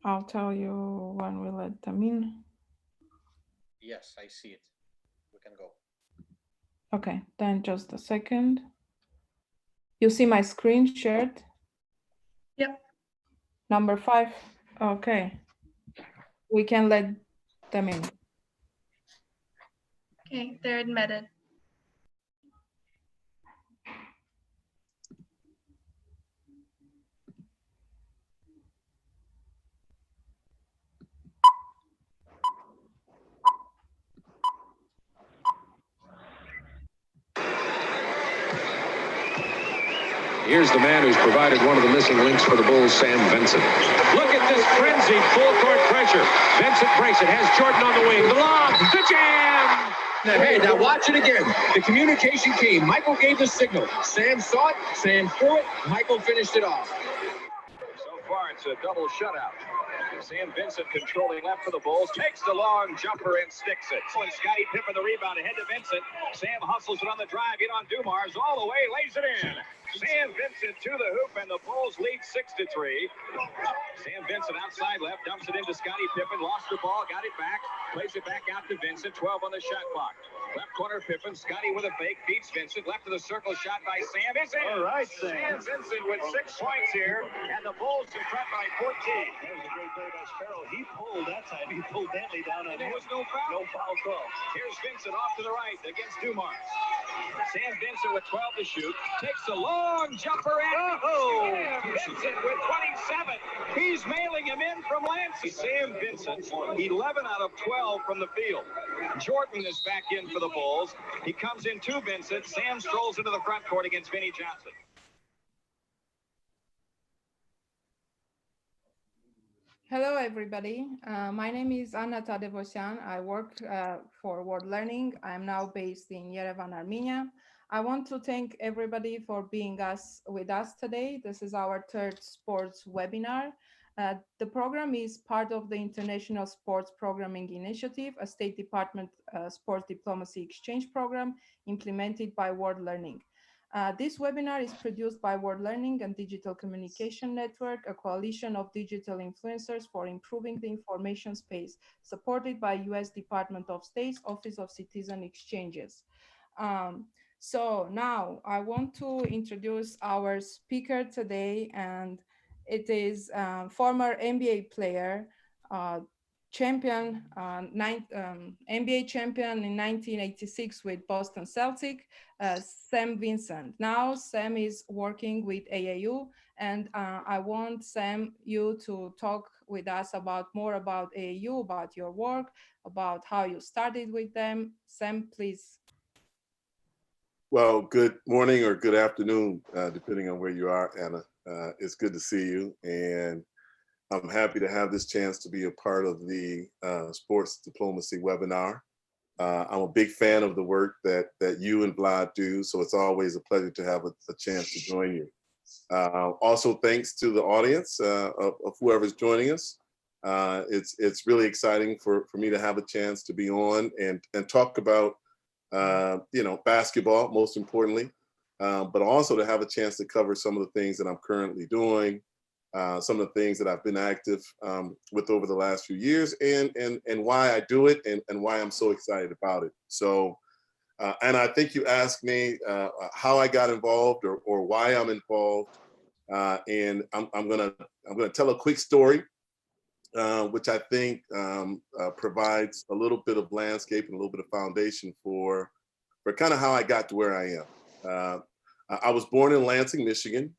I'll tell you when we let them in. Yes, I see it. We can go. Okay, then just a second. You see my screen shared? Yep. Number 5. Okay. We can let them in. Okay, they're admitted. Here's the man who's provided one of the missing links for the Bulls, Sam Vincent. Look at this frenzied full court pressure. Vincent breaks it, has Jordan on the wing. The lob, the jam! Hey, now watch it again. The communication came. Michael gave the signal. Sam saw it, Sam threw it, Michael finished it off. So far, it's a double shutout. Sam Vincent controlling left for the Bulls, takes the long jumper and sticks it. And Scottie Pippen the rebound ahead to Vincent. Sam hustles it on the drive, in on Dumars, all the way, lays it in. Sam Vincent to the hoop, and the Bulls lead 6-3. Sam Vincent outside left, dumps it into Scottie Pippen, lost the ball, got it back, plays it back out to Vincent, 12 on the shot clock. Left corner Pippen, Scottie with a fake, beats Vincent, left of the circle, shot by Sam, is in. All right, Sam. Sam Vincent with 6 points here, and the Bulls in front by 14. That was a great play by Sparrow. He pulled that time. He pulled Bentley down on And there him. was no foul. No foul call. Here's Vincent off to the right against Dumars. Sam Vincent with 12 to shoot. Takes a long jumper and Sam Vincent with 27. He's mailing him in from Lansing. Sam Vincent, 11 out of 12 from the field. Jordan is back in for the Bulls. He comes in to Vincent. Sam strolls into the front court against Vinnie Johnson. Hello, everybody. My name is Anna Tadevosyan. I work for World Learning. I'm now based in Yerevan, Armenia. I want to thank everybody for being with us today. This is our third sports webinar. The program is part of the International Sports Programming Initiative, a State Department sports diplomacy exchange program implemented by World Learning. This webinar is produced by World Learning and Digital Communication Network, a coalition of digital influencers for improving the information space, supported by U.S. Department of State's Office of Citizen Exchanges. So now I want to introduce our speaker today, and it is former NBA player, champion, NBA champion in 1986 with Boston Celtics, Sam Vincent. Now Sam is working with AAU, and I want Sam, you to talk with us more about AAU, about your work, about how you started with them. Sam, please. Well, good morning or good afternoon, depending on where you are, Anna. It's good to see you, and I'm happy to have this chance to be a part of the sports diplomacy webinar. I'm a big fan of the work that you and Vlad do, so it's always a pleasure to have a chance to join you. Also, thanks to the audience of whoever's joining us. It's really exciting for me to have a chance to be on and talk about basketball, most importantly, but also to have a chance to cover some of the things that I'm currently doing, some of the things that I've been active with over the last few years, and why I do it and why I'm so excited about it. So, and I think you asked me how I got involved or why I'm involved, and I'm gonna tell a quick story, which I think provides a little bit of landscape and a little bit of foundation for kind of how I got to where I am. I was born in Lansing, Michigan,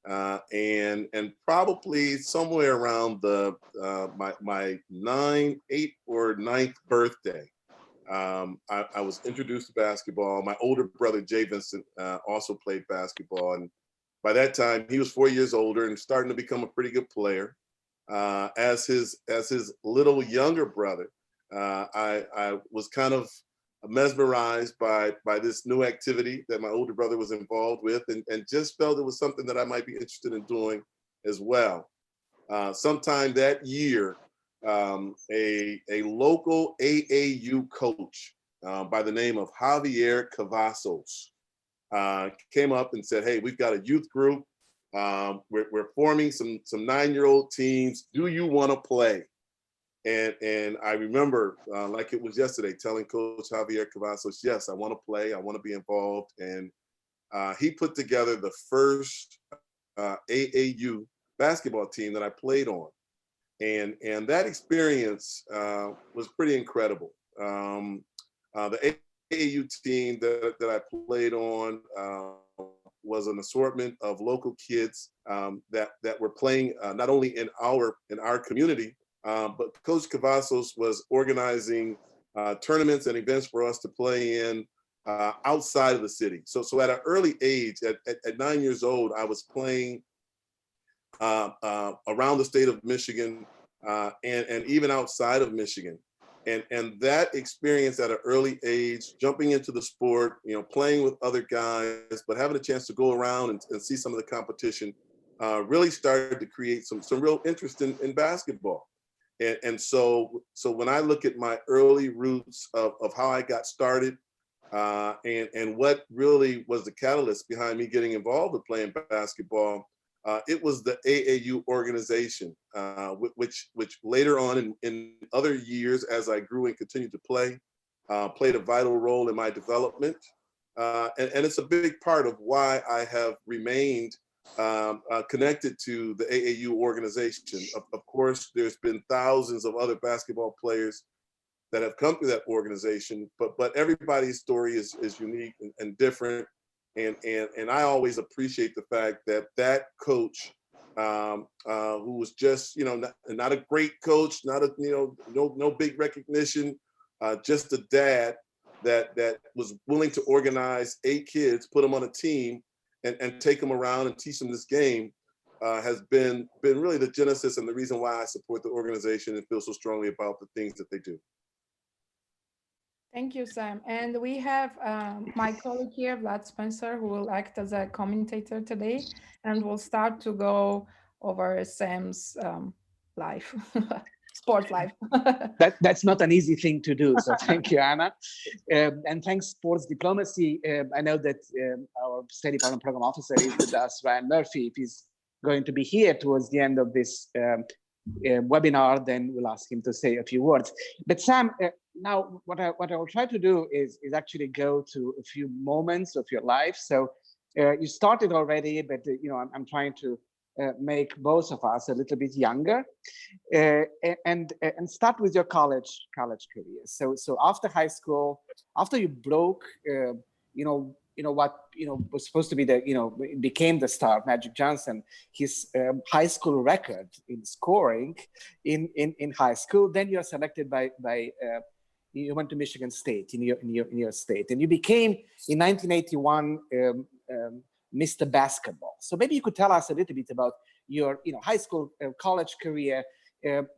and probably somewhere around my 8th or 9th birthday, I was introduced to basketball. My older brother, Jay Vincent, also played basketball, and by that time he was 4 years older and starting to become a pretty good player. As his little younger brother, I was kind of mesmerized by this new activity that my older brother was involved with, and just felt it was something that I might be interested in doing as well. Sometime that year, a local AAU coach by the name of Javier Cavazos came up and said, "Hey, we've got a youth group. We're forming some 9-year-old teams. Do you want to play? And I remember, like it was yesterday, telling Coach Javier Cavazos, yes, I want to play. I want to be involved. And he put together the first AAU basketball team that I played on. And that experience was pretty incredible. The AAU team that I played on was an assortment of local kids that were playing not only in our community, but Coach Cavazos was organizing tournaments and events for us to play in outside of the city. So at an early age, at 9 years old, I was playing around the state of Michigan and even outside of Michigan. And that experience at an early age, jumping into the sport, playing with other guys, but having a chance to go around and see some of the competition really started to create some real interest in basketball. And so when I look at my early roots of how I got started and what really was the catalyst behind me getting involved with playing basketball, it was the AAU organization, which later on in other years, as I grew and continued to play, played a vital role in my development. And it's a big part of why I have remained connected to the AAU organization. Of course, there's been thousands of other basketball players that have come through that organization, but everybody's story is unique and different. And I always appreciate the fact that coach, who was just not a great coach, not a no big recognition, just a dad that was willing to organize 8 kids, put them on a team, and take them around and teach them this game, has been really the genesis and the reason why I support the organization and feel so strongly about the things that they do. Thank you, Sam. And we have my colleague here, Vlad Spencer, who will act as a commentator today, and we'll start to go over Sam's life, sport life. That's not an easy thing to do. So thank you, Anna. And thanks, Sports Diplomacy. I know that our State Department Program Officer is with us, Ryan Murphy. If he's going to be here towards the end of this webinar, then we'll ask him to say a few words. But Sam, now what I will try to do is actually go to a few moments of your life. So you started already, but I'm trying to make both of us a little bit younger, and start with your college career. So after high school, after you broke, what was supposed to be became the star, Magic Johnson, his high school record in scoring in high school. Then you're selected by you went to Michigan State in your state, and you became in 1981 Mr. Basketball. So maybe you could tell us a little bit about your high school college career.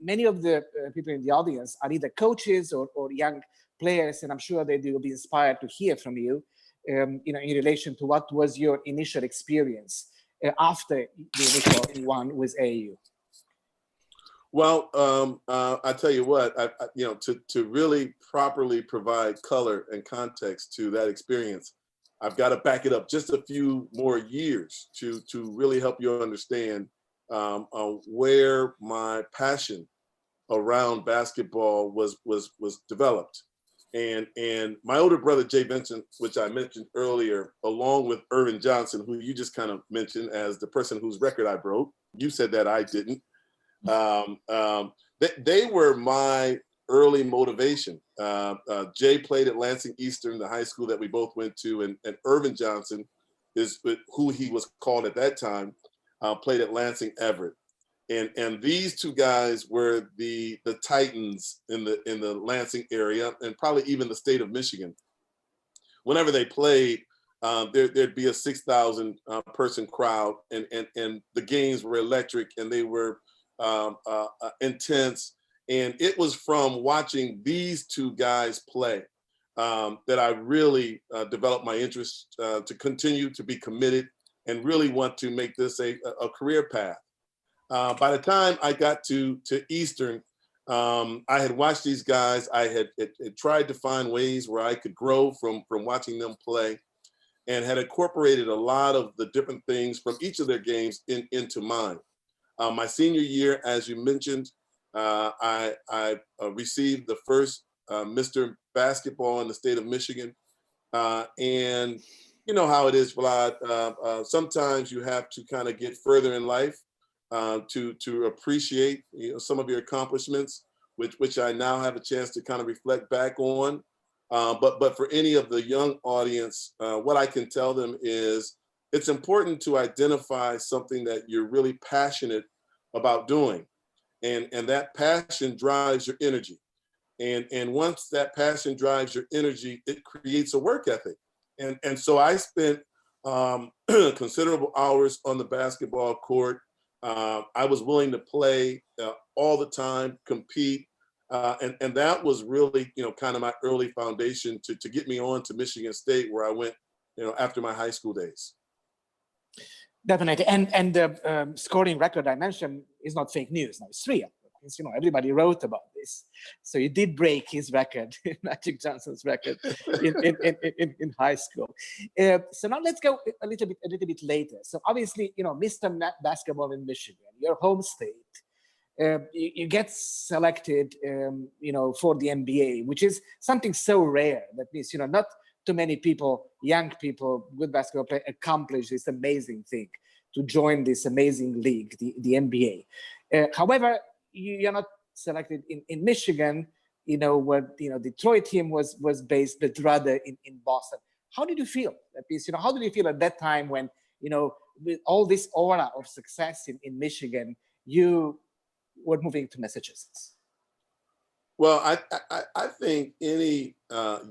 Many of the people in the audience are either coaches or young players, and I'm sure they will be inspired to hear from you. In relation to what was your initial experience after the initial one with AAU? Well, I tell you what, to really properly provide color and context to that experience, I've got to back it up just a few more years to really help you understand where my passion around basketball was developed. And my older brother, Jay Vincent, which I mentioned earlier, along with Irvin Johnson, who you just kind of mentioned as the person whose record I broke. You said that, I didn't. They were my early motivation. Jay played at Lansing Eastern, the high school that we both went to, and Irvin Johnson is who he was called at that time, played at Lansing Everett. And these two guys were the titans in the Lansing area, and probably even the state of Michigan. Whenever they played, there'd be a 6,000 person crowd, and the games were electric, and they were intense. And it was from watching these two guys play that I really developed my interest to continue to be committed and really want to make this a career path. By the time I got to Eastern, I had watched these guys. I had tried to find ways where I could grow from watching them play. and had incorporated a lot of the different things from each of their games into mine. My senior year, as you mentioned, I received the first Mr. Basketball in the state of Michigan. And you know how it is, Vlad. Sometimes you have to kind of get further in life to appreciate some of your accomplishments, which I now have a chance to kind of reflect back on. But for any of the young audience, what I can tell them is it's important to identify something that you're really passionate about doing. And that passion drives your energy. And once that passion drives your energy, it creates a work ethic. And so I spent considerable hours on the basketball court. I was willing to play all the time, compete. And that was really, kind of my early foundation to get me on to Michigan State, where I went, after my high school days. Definitely. And the scoring record I mentioned is not fake news. Now it's real. It's, everybody wrote about this. So you did break his record, Magic Johnson's record in high school. So now let's go a little bit later. So obviously, Mr. Basketball in Michigan, your home state, you get selected, for the NBA, which is something so rare. That means, not too many people, young people, good basketball players, accomplish this amazing thing to join this amazing league, the NBA. However, you're not selected in Michigan, where Detroit team was based, but rather in Boston. How did you feel? That means, how did you feel at that time when, with all this aura of success in Michigan, you were moving to Massachusetts? Well, I think any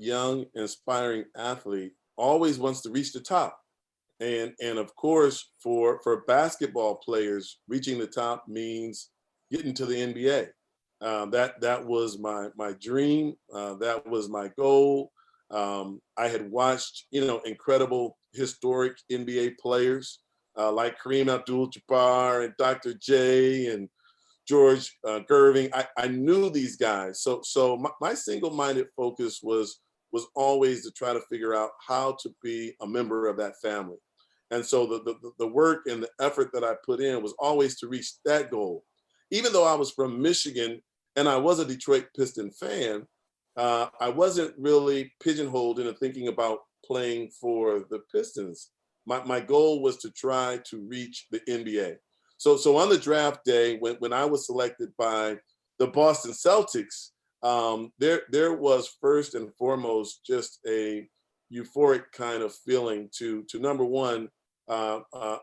young, inspiring athlete always wants to reach the top. And of course, for basketball players, reaching the top means getting to the NBA. That was my dream. That was my goal. I had watched, incredible historic NBA players like Kareem Abdul-Jabbar and Dr. J and George Gerving. I knew these guys. So my single-minded focus was always to try to figure out how to be a member of that family. And so the work and the effort that I put in was always to reach that goal. Even though I was from Michigan and I was a Detroit Piston fan, I wasn't really pigeonholed into thinking about playing for the Pistons. My goal was to try to reach the NBA. So on the draft day, when I was selected by the Boston Celtics, there was first and foremost just a euphoric kind of feeling to number one,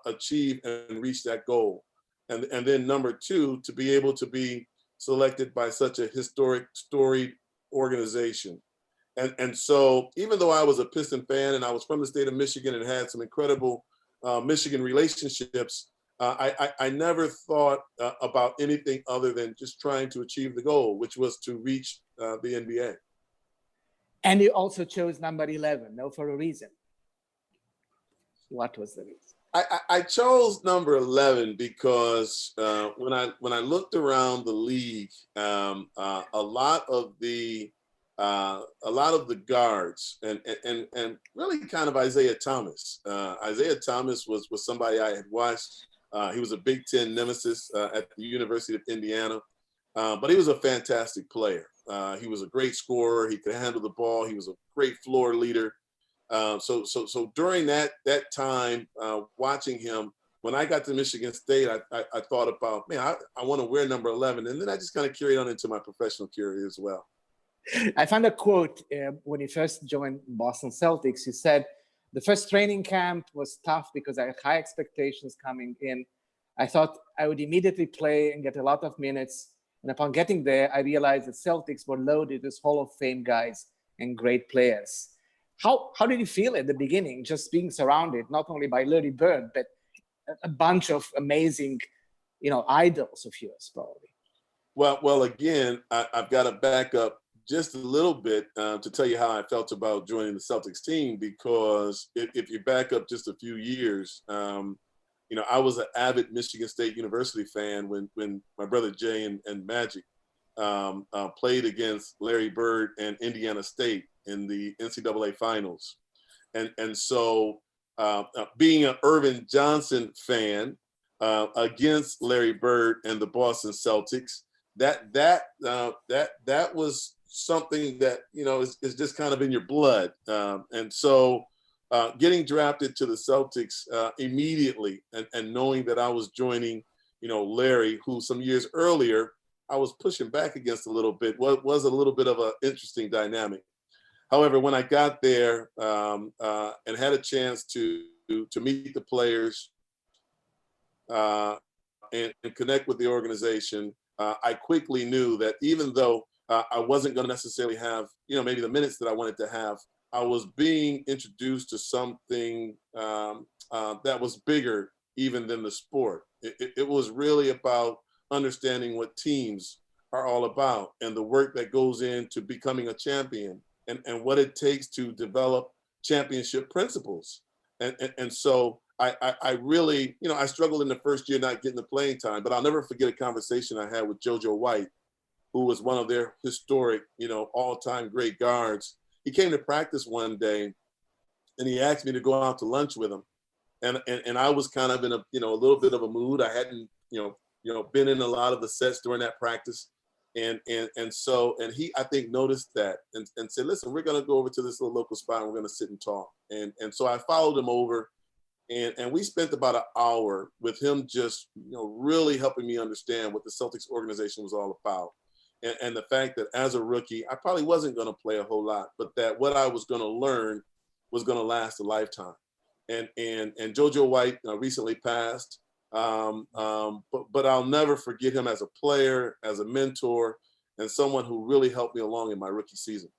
achieve and reach that goal. And then number two, to be able to be selected by such a historic, storied organization. And so even though I was a Piston fan and I was from the state of Michigan and had some incredible Michigan relationships, I never thought about anything other than just trying to achieve the goal, which was to reach the NBA. And you also chose number 11, for a reason. What was the reason? I chose number 11 because when I looked around the league, a lot of the guards and really kind of Isiah Thomas. Isiah Thomas was somebody I had watched. He was a Big Ten nemesis at the University of Indiana, but he was a fantastic player. He was a great scorer. He could handle the ball. He was a great floor leader. So during that time, watching him, when I got to Michigan State, I thought about, man, I want to wear number 11. And then I just kind of carried on into my professional career as well. I found a quote when you first joined Boston Celtics. You said, the first training camp was tough because I had high expectations coming in. I thought I would immediately play and get a lot of minutes. And upon getting there, I realized that Celtics were loaded with Hall of Fame guys and great players. How did you feel at the beginning, just being surrounded not only by Larry Bird, but a bunch of amazing, idols of yours, probably? Well, again, I've got to back up just a little bit to tell you how I felt about joining the Celtics team, because if you back up just a few years, I was an avid Michigan State University fan when my brother Jay and Magic played against Larry Bird and Indiana State in the NCAA finals. And so being an Irvin Johnson fan against Larry Bird and the Boston Celtics, that was something that, you know, is just kind of in your blood. And so getting drafted to the Celtics immediately and knowing that I was joining, you know, Larry, who some years earlier I was pushing back against a little bit, was a little bit of an interesting dynamic. However, when I got there and had a chance to meet the players and connect with the organization, I quickly knew that even though I wasn't going to necessarily have, you know, maybe the minutes that I wanted to have, I was being introduced to something that was bigger even than the sport. It was really about understanding what teams are all about and the work that goes into becoming a champion and what it takes to develop championship principles. And so I really, you know, I struggled in the first year not getting the playing time, but I'll never forget a conversation I had with JoJo White, who was one of their historic, you know, all-time great guards. He came to practice one day and he asked me to go out to lunch with him. And I was kind of in a, you know, a little bit of a mood. I hadn't, you know, been in a lot of the sets during that practice. And so he, I think, noticed that and said, listen, we're going to go over to this little local spot and we're going to sit and talk. And so I followed him over and we spent about an hour with him just, you know, really helping me understand what the Celtics organization was all about. And the fact that as a rookie, I probably wasn't going to play a whole lot, but that what I was going to learn was going to last a lifetime. And JoJo White recently passed, but I'll never forget him as a player, as a mentor, and someone who really helped me along in my rookie season.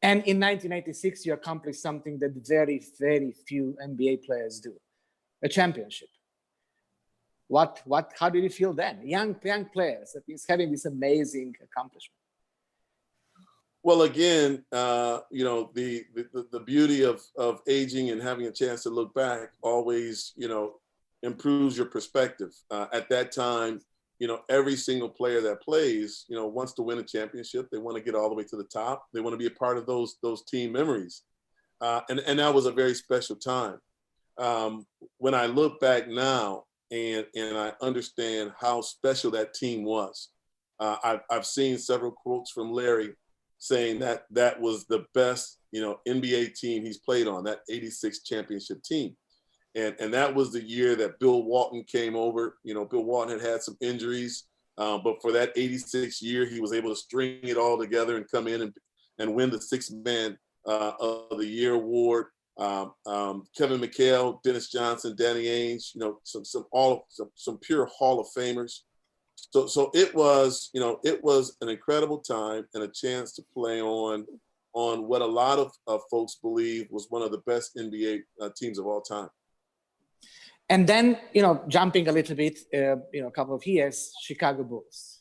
And in 1996, you accomplished something that very, very few NBA players do: a championship. How did you feel then? Young players that is having this amazing accomplishment. Well, again, you know, the beauty of aging and having a chance to look back always, you know, improves your perspective. At that time, you know, every single player that plays, you know, wants to win a championship. They want to get all the way to the top. They want to be a part of those team memories. And that was a very special time. When I look back now and I understand how special that team was, I've seen several quotes from Larry saying that was the best, you know, NBA team he's played on, that 86 championship team. And that was the year that Bill Walton came over. You know, Bill Walton had some injuries, but for that 86 year, he was able to string it all together and come in and win the Sixth Man of the Year award. Kevin McHale, Dennis Johnson, Danny Ainge, you know, some pure Hall of Famers. So it was, you know, it was an incredible time and a chance to play on what a lot of folks believe was one of the best NBA teams of all time. And then, you know, jumping a little bit, you know, a couple of years, Chicago Bulls.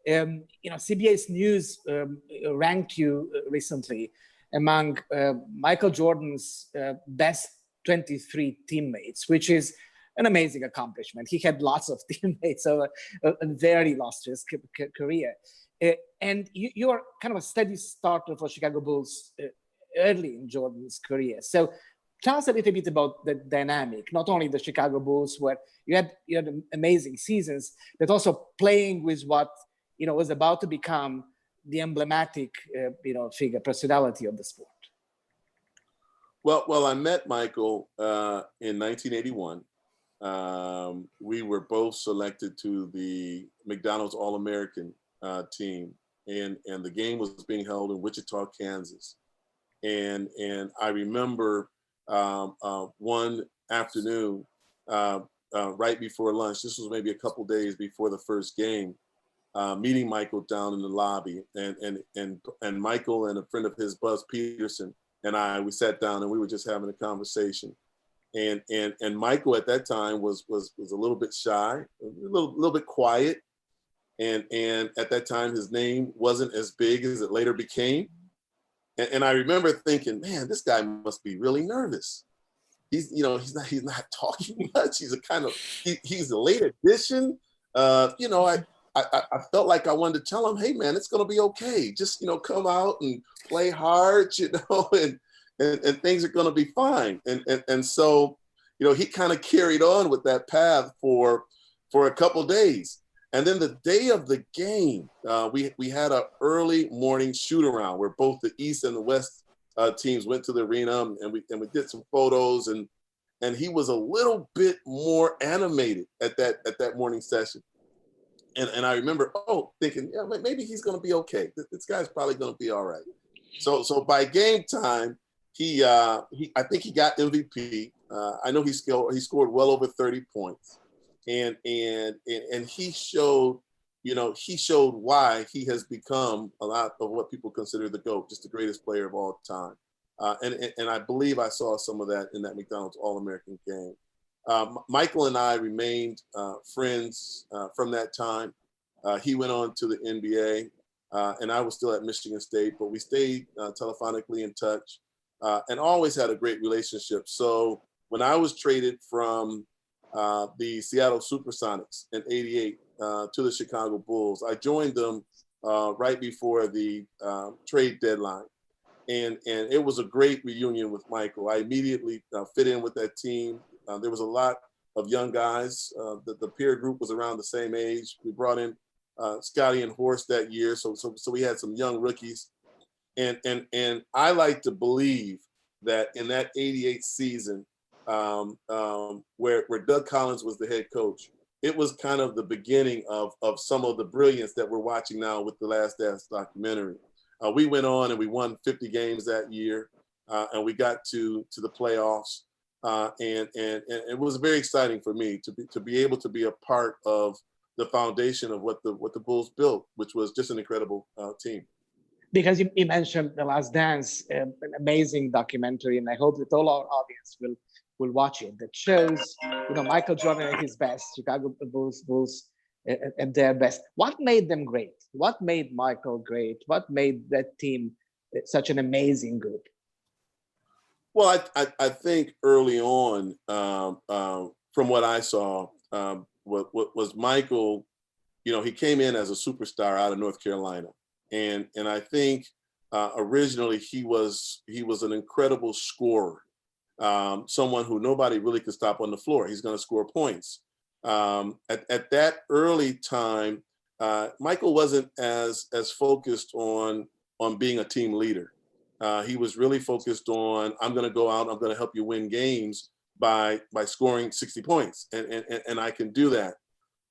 You know, CBS News ranked you recently among Michael Jordan's best 23 teammates, which is an amazing accomplishment. He had lots of teammates over a very illustrious career. And you are kind of a steady starter for Chicago Bulls early in Jordan's career. So tell us a little bit about the dynamic, not only the Chicago Bulls, where you had amazing seasons, but also playing with what, you know, was about to become the emblematic, you know, figure, personality of the sport. Well, I met Michael in 1981. We were both selected to the McDonald's All-American team, and the game was being held in Wichita, Kansas. And I remember one afternoon, right before lunch, this was maybe a couple days before the first game, meeting Michael down in the lobby, and Michael and a friend of his, Buzz Peterson, and we sat down and we were just having a conversation. And Michael at that time was a little bit shy, a little bit quiet. And at that time, his name wasn't as big as it later became. And I remember thinking, man, this guy must be really nervous. He's not talking much. He's a late addition. You know, I felt like I wanted to tell him, hey man, it's gonna be okay. Just, you know, come out and play hard, you know, and things are going to be fine. And so, he kind of carried on with that path for a couple of days. And then the day of the game, we had an early morning shoot around where both the East and the West teams went to the arena, and we did some photos, and he was a little bit more animated at that morning session. And I remember, thinking, yeah, maybe he's going to be okay. This guy's probably going to be all right. So by game time, I think he got MVP. I know he scored well over 30 points, and he showed, he showed why he has become a lot of what people consider the GOAT, just the greatest player of all time. And I believe I saw some of that in that McDonald's All-American game. Michael and I remained friends from that time. He went on to the NBA, and I was still at Michigan State, but we stayed telephonically in touch and always had a great relationship. So when I was traded from the Seattle Supersonics in '88 to the Chicago Bulls, I joined them right before the trade deadline. And it was a great reunion with Michael. I immediately fit in with that team. There was a lot of young guys. The peer group was around the same age. We brought in Scotty and Horst that year, so we had some young rookies. And I like to believe that in that '88 season, where Doug Collins was the head coach, it was kind of the beginning of some of the brilliance that we're watching now with the Last Dance documentary. We went on and we won 50 games that year, and we got to the playoffs. And it was very exciting for me to be able to be a part of the foundation of what the Bulls built, which was just an incredible team. Because you mentioned The Last Dance, an amazing documentary, and I hope that all our audience will watch it. That shows, Michael Jordan at his best, Chicago Bulls at their best. What made them great? What made Michael great? What made that team such an amazing group? Well, I think early on, from what I saw, what was Michael, he came in as a superstar out of North Carolina. And I think originally he was an incredible scorer, someone who nobody really could stop on the floor. He's going to score points. At that early time, Michael wasn't as focused on being a team leader. He was really focused on, I'm going to go out, I'm going to help you win games by scoring 60 points, and I can do that.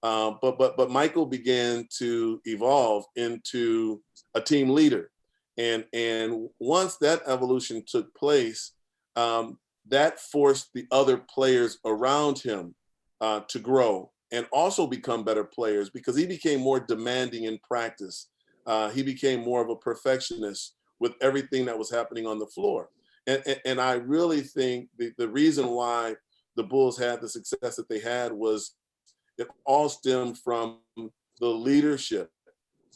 But Michael began to evolve into a team leader, and once that evolution took place, that forced the other players around him to grow and also become better players, because he became more demanding in practice. He became more of a perfectionist with everything that was happening on the floor. And I really think the reason why the Bulls had the success that they had was it all stemmed from the leadership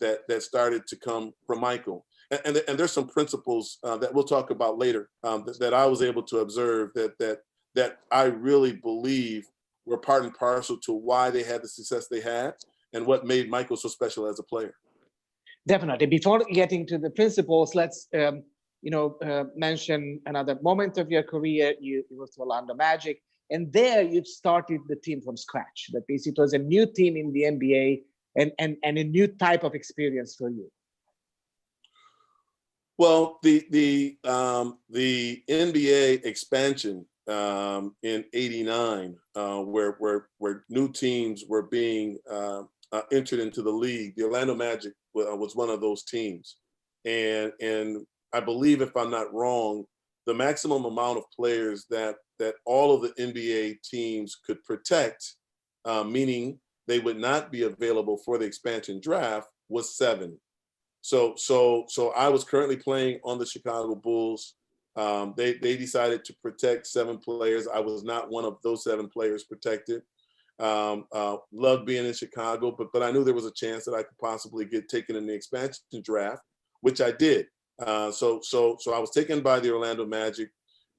that started to come from Michael. And there's some principles that we'll talk about later that I was able to observe that I really believe were part and parcel to why they had the success they had and what made Michael so special as a player. Definitely. Before getting to the principles, let's mention another moment of your career. You went to Orlando Magic, and there you started the team from scratch. That means it was a new team in the NBA and a new type of experience for you. Well, the NBA expansion in '89, where new teams were being entered into the league, the Orlando Magic was one of those teams, and I believe, if I'm not wrong, the maximum amount of players that all of the NBA teams could protect, meaning they would not be available for the expansion draft, was 7. So I was currently playing on the Chicago Bulls. They decided to protect 7 players. I was not one of those 7 players protected. Loved being in Chicago, but I knew there was a chance that I could possibly get taken in the expansion draft, which I did. So I was taken by the Orlando Magic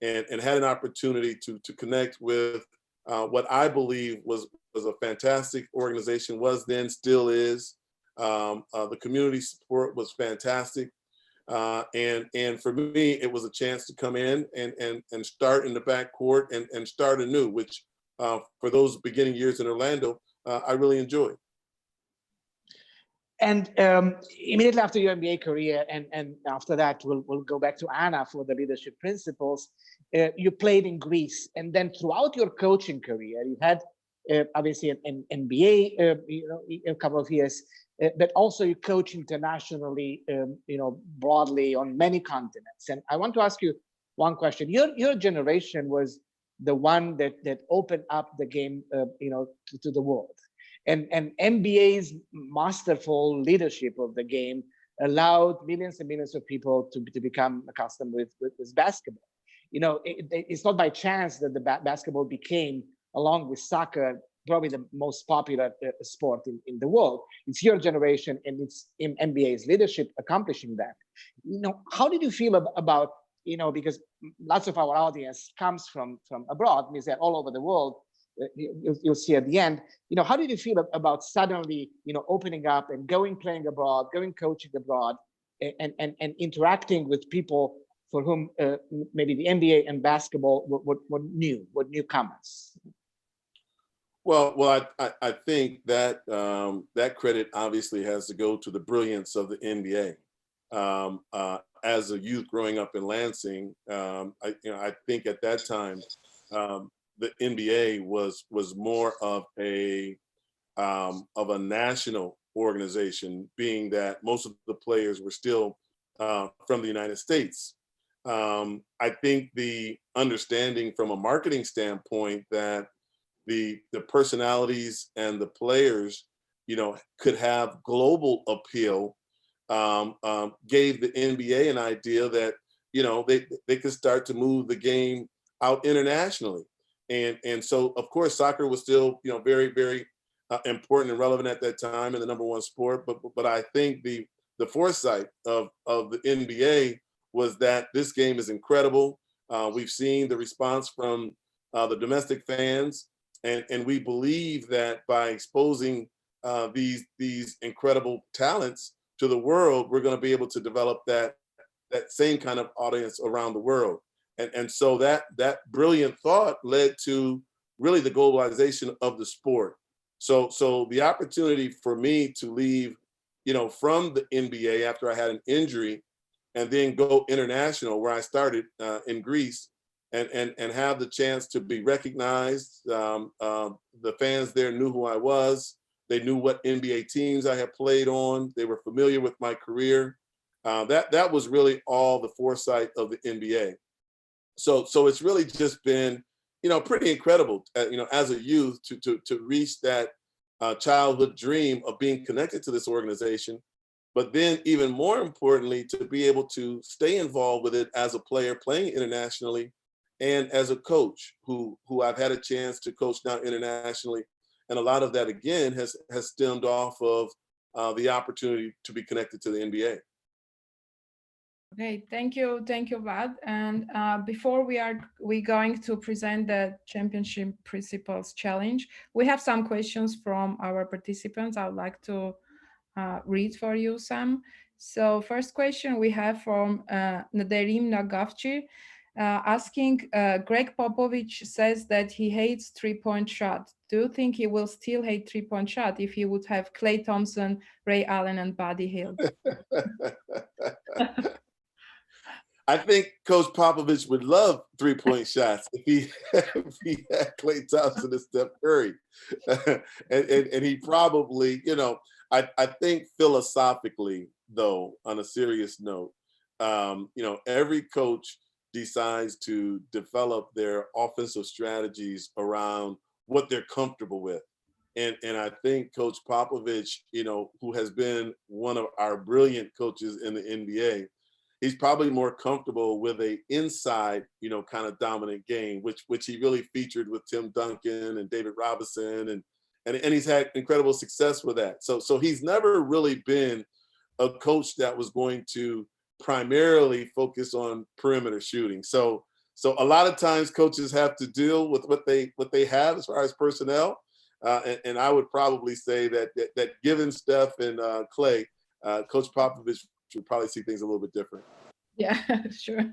and had an opportunity to connect with what I believe was a fantastic organization, was then, still is. The community support was fantastic. And for me, it was a chance to come in and start in the backcourt and start anew, which for those beginning years in Orlando, I really enjoyed. And immediately after your MBA career, and after that, we'll go back to Anna for the leadership principles. You played in Greece, and then throughout your coaching career, you had obviously an MBA, a couple of years, but also you coach internationally, broadly on many continents. And I want to ask you one question. Your generation was the one that opened up the game, to the world. And NBA's masterful leadership of the game allowed millions and millions of people to become accustomed with basketball. It's not by chance that the basketball became, along with soccer, probably the most popular sport in the world. It's your generation, and it's in NBA's leadership accomplishing that. How did you feel about, because lots of our audience comes from abroad, means that all over the world. You'll see at the end, how did you feel about suddenly, opening up and playing abroad, coaching abroad, and interacting with people for whom maybe the NBA and basketball were newcomers? Well, I think that that credit obviously has to go to the brilliance of the NBA. As a youth growing up in Lansing, I think at that time, the NBA was more of a national organization, being that most of the players were still from the United States. I think the understanding from a marketing standpoint that the personalities and the players, could have global appeal, gave the NBA an idea that, they could start to move the game out internationally. And so, of course, soccer was still, very, very important and relevant at that time and the number one sport. But I think the foresight of the NBA was that this game is incredible. We've seen the response from the domestic fans, and we believe that by exposing these incredible talents to the world, we're going to be able to develop that same kind of audience around the world. And so that brilliant thought led to really the globalization of the sport. So the opportunity for me to leave, from the NBA after I had an injury and then go international, where I started in Greece, and have the chance to be recognized. The fans there knew who I was. They knew what NBA teams I had played on. They were familiar with my career. That was really all the foresight of the NBA. So it's really just been, pretty incredible, as a youth to reach that childhood dream of being connected to this organization, but then even more importantly, to be able to stay involved with it as a player playing internationally, and as a coach who I've had a chance to coach now internationally. And a lot of that, again, has stemmed off of the opportunity to be connected to the NBA. Okay, thank you, Vlad. And before we're going to present the Championship Principles Challenge, we have some questions from our participants. I would like to read for you, Sam. So first question we have from Naderim Nagafchi, asking, Greg Popovich says that he hates three-point shot. Do you think he will still hate three-point shot if he would have Klay Thompson, Ray Allen, and Buddy Hield? I think Coach Popovich would love three-point shots if he had Klay Thompson and Steph Curry. and he probably, I think philosophically, though, on a serious note, every coach decides to develop their offensive strategies around what they're comfortable with. And I think Coach Popovich, who has been one of our brilliant coaches in the NBA, he's probably more comfortable with a inside, kind of dominant game, which he really featured with Tim Duncan and David Robinson, and he's had incredible success with that. So he's never really been a coach that was going to primarily focus on perimeter shooting. So a lot of times coaches have to deal with what they have as far as personnel, and I would probably say that given Steph and Klay, Coach Popovich would probably see things a little bit different. Yeah, sure.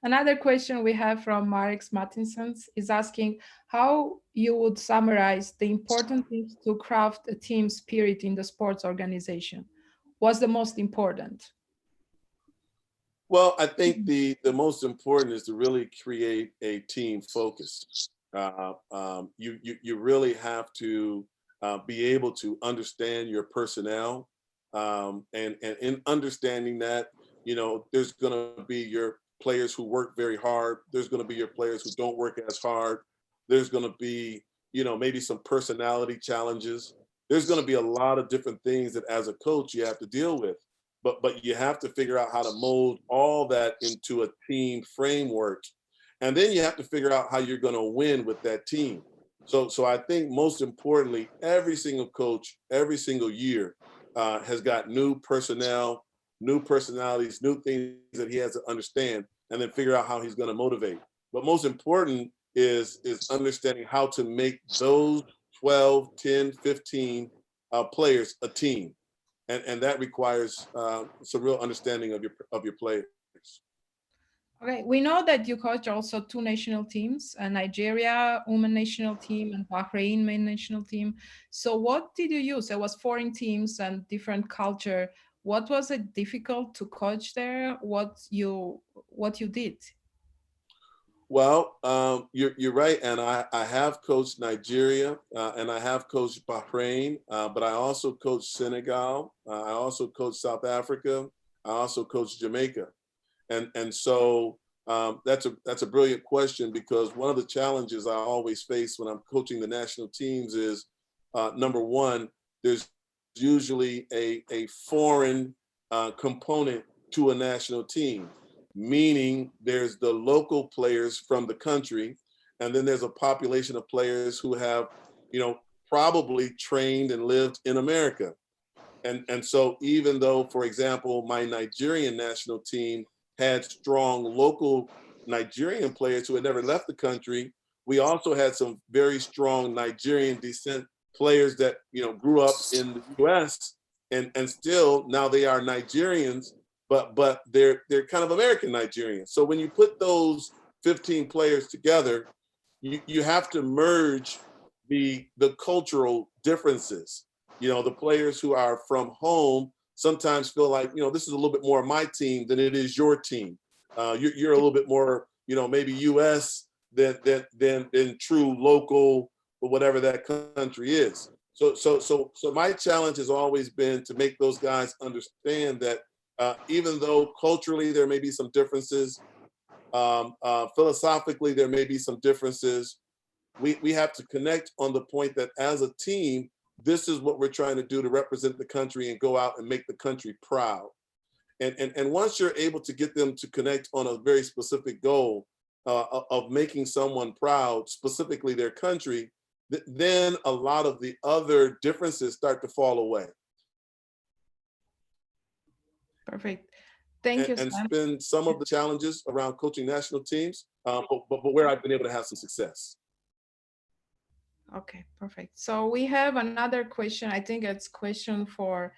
Another question we have from Marx Martinsons is asking how you would summarize the important things to craft a team spirit in the sports organization. What's the most important? Well, I think the most important is to really create a team focus. You really have to be able to understand your personnel, and in understanding that, there's going to be your players who work very hard. There's going to be your players who don't work as hard. There's going to be, maybe some personality challenges. There's going to be a lot of different things that as a coach you have to deal with. But you have to figure out how to mold all that into a team framework. And then you have to figure out how you're going to win with that team. So I think most importantly, every single coach, every single year has got new personnel, new personalities, new things that he has to understand, and then figure out how he's going to motivate. But most important is understanding how to make those 12, 10, 15 players a team. And that requires some real understanding of your players. Okay, we know that you coach also two national teams, Nigeria women national team and Bahrain men national team. So what did you use? It was foreign teams and different culture. What was it difficult to coach there? What you did? Well, you're right, and I have coached Nigeria and I have coached Bahrain, but I also coached Senegal. I also coached South Africa. I also coached Jamaica, and so that's a brilliant question, because one of the challenges I always face when I'm coaching the national teams is number one, there's usually a foreign component to a national team. Meaning there's the local players from the country, and then there's a population of players who have, probably trained and lived in America. And so even though, for example, my Nigerian national team had strong local Nigerian players who had never left the country, we also had some very strong Nigerian descent players that, grew up in the US and still now they are Nigerians, but they're kind of American Nigerians. So when you put those 15 players together, you have to merge the cultural differences. The players who are from home sometimes feel like, this is a little bit more my team than it is your team. You're a little bit more, maybe US than true local, or whatever that country is. So my challenge has always been to make those guys understand that even though culturally there may be some differences, philosophically there may be some differences, we have to connect on the point that as a team, this is what we're trying to do to represent the country and go out and make the country proud. And once you're able to get them to connect on a very specific goal of making someone proud, specifically their country, then a lot of the other differences start to fall away. Perfect. Thank you, and Sam. spend some of the challenges around coaching national teams, but where I've been able to have some success. Okay, perfect. So we have another question. I think it's question for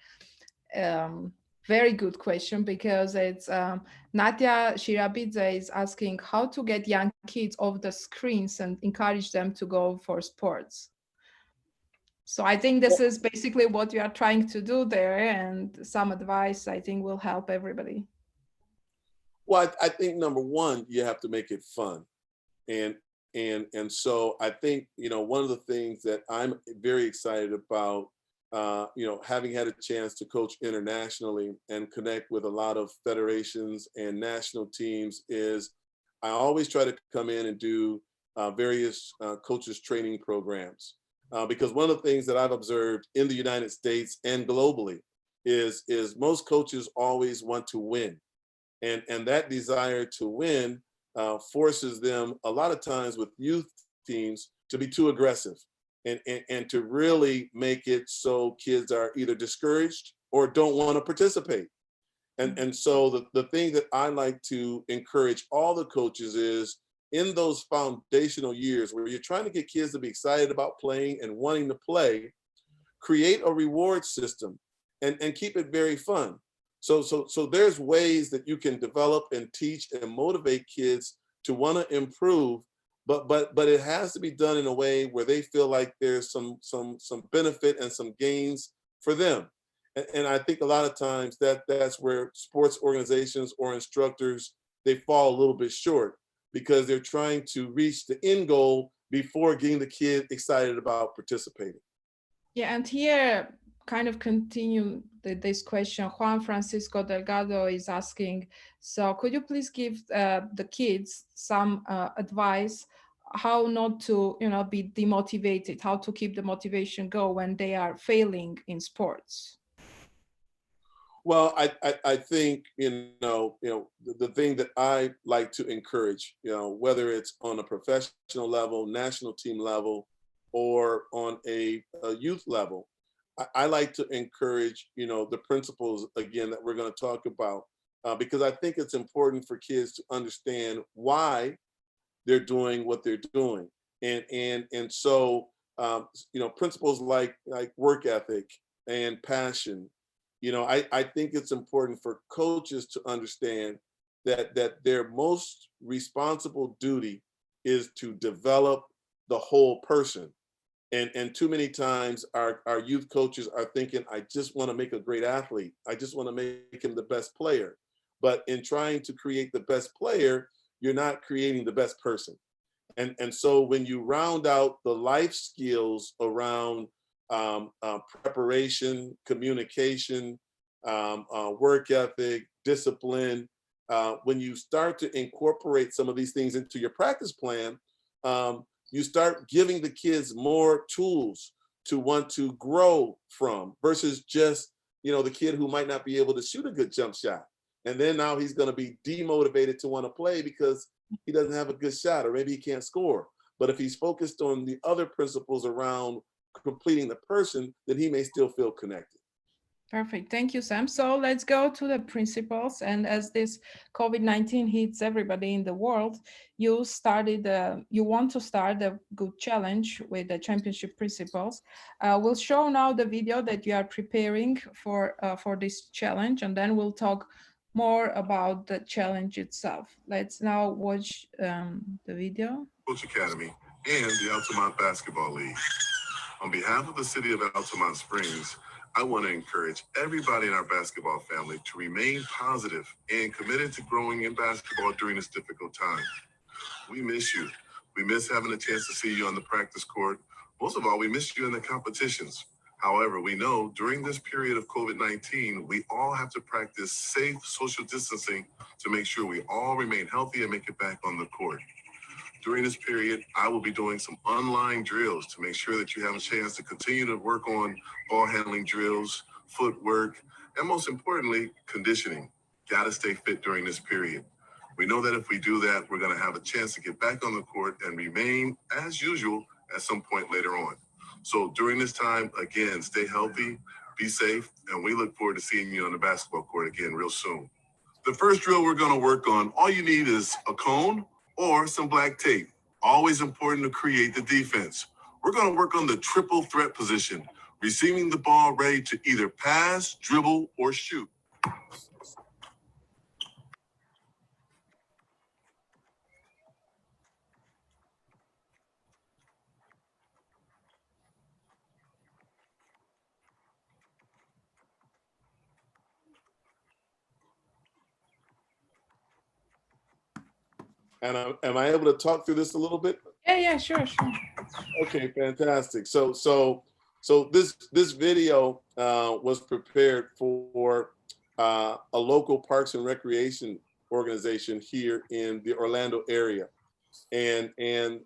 very good question, because it's Nadia Shirabidze is asking how to get young kids off the screens and encourage them to go for sports. So I think this is basically what you are trying to do there, and some advice I think will help everybody. Well, I think number one, you have to make it fun. And so I think, one of the things that I'm very excited about, having had a chance to coach internationally and connect with a lot of federations and national teams, is I always try to come in and do various coaches training programs. Because one of the things that I've observed in the United States and globally is most coaches always want to win. And that desire to win forces them a lot of times with youth teams to be too aggressive and to really make it so kids are either discouraged or don't want to participate. And so the thing that I like to encourage all the coaches is, in those foundational years where you're trying to get kids to be excited about playing and wanting to play, create a reward system and keep it very fun. So there's ways that you can develop and teach and motivate kids to want to improve, but it has to be done in a way where they feel like there's some benefit and some gains for them. And I think a lot of times that's where sports organizations or instructors, they fall a little bit short, because they're trying to reach the end goal before getting the kid excited about participating. Yeah, and here, kind of continue this question, Juan Francisco Delgado is asking, so could you please give the kids some advice how not to, be demotivated, how to keep the motivation go when they are failing in sports? Well, I think, the thing that I like to encourage, whether it's on a professional level, national team level, or on a youth level, I like to encourage, the principles, again, that we're going to talk about, because I think it's important for kids to understand why they're doing what they're doing. And so, principles like work ethic and passion, I think it's important for coaches to understand that their most responsible duty is to develop the whole person. And too many times our youth coaches are thinking, I just want to make a great athlete. I just want to make him the best player. But in trying to create the best player, you're not creating the best person. And so when you round out the life skills around preparation, communication, work ethic, discipline, when you start to incorporate some of these things into your practice plan, you start giving the kids more tools to want to grow from, versus just, the kid who might not be able to shoot a good jump shot. And then now he's going to be demotivated to want to play because he doesn't have a good shot, or maybe he can't score. But if he's focused on the other principles around completing the person, then he may still feel connected. Perfect. Thank you, Sam. So let's go to the principles. And as this COVID-19 hits everybody in the world, you want to start a good challenge with the championship principles. We'll show now the video that you are preparing for this challenge, and then we'll talk more about the challenge itself. Let's now watch the video. Coach Academy and the Altamont Basketball League. On behalf of the city of Altamont Springs, I want to encourage everybody in our basketball family to remain positive and committed to growing in basketball during this difficult time. We miss you. We miss having a chance to see you on the practice court. Most of all, we miss you in the competitions. However, we know during this period of COVID-19, we all have to practice safe social distancing to make sure we all remain healthy and make it back on the court. During this period, I will be doing some online drills to make sure that you have a chance to continue to work on ball handling drills, footwork, and most importantly, conditioning. Got to stay fit during this period. We know that if we do that, we're going to have a chance to get back on the court and remain as usual at some point later on. So during this time, again, stay healthy, be safe, and we look forward to seeing you on the basketball court again real soon. The first drill we're going to work on, all you need is a cone or some black tape. Always important to create the defense. We're going to work on the triple threat position, receiving the ball ready to either pass, dribble, or shoot. And am I able to talk through this a little bit? Yeah, sure. Okay, fantastic. So this video was prepared for a local parks and recreation organization here in the Orlando area, and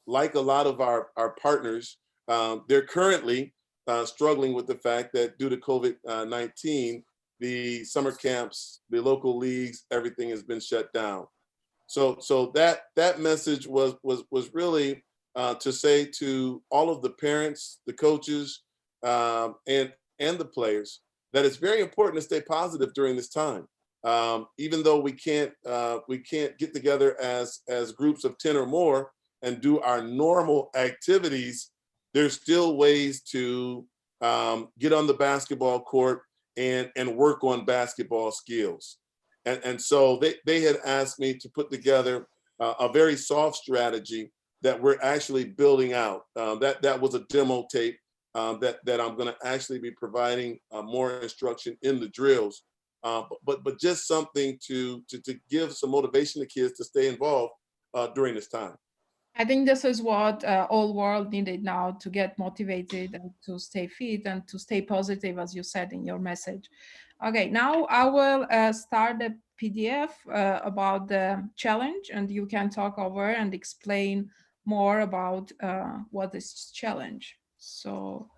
like a lot of our partners, they're currently struggling with the fact that due to COVID-19, the summer camps, the local leagues, everything has been shut down. So that message was really to say to all of the parents, the coaches, and the players that it's very important to stay positive during this time. Even though we can't get together as groups of 10 or more and do our normal activities, there's still ways to get on the basketball court and work on basketball skills. And so they had asked me to put together a very soft strategy that we're actually building out. That was a demo tape that I'm going to actually be providing more instruction in the drills, but just something to give some motivation to kids to stay involved during this time. I think this is what all world needed now to get motivated and to stay fit and to stay positive, as you said in your message. Okay, now I will start the PDF about the challenge, and you can talk over and explain more about what is challenge. So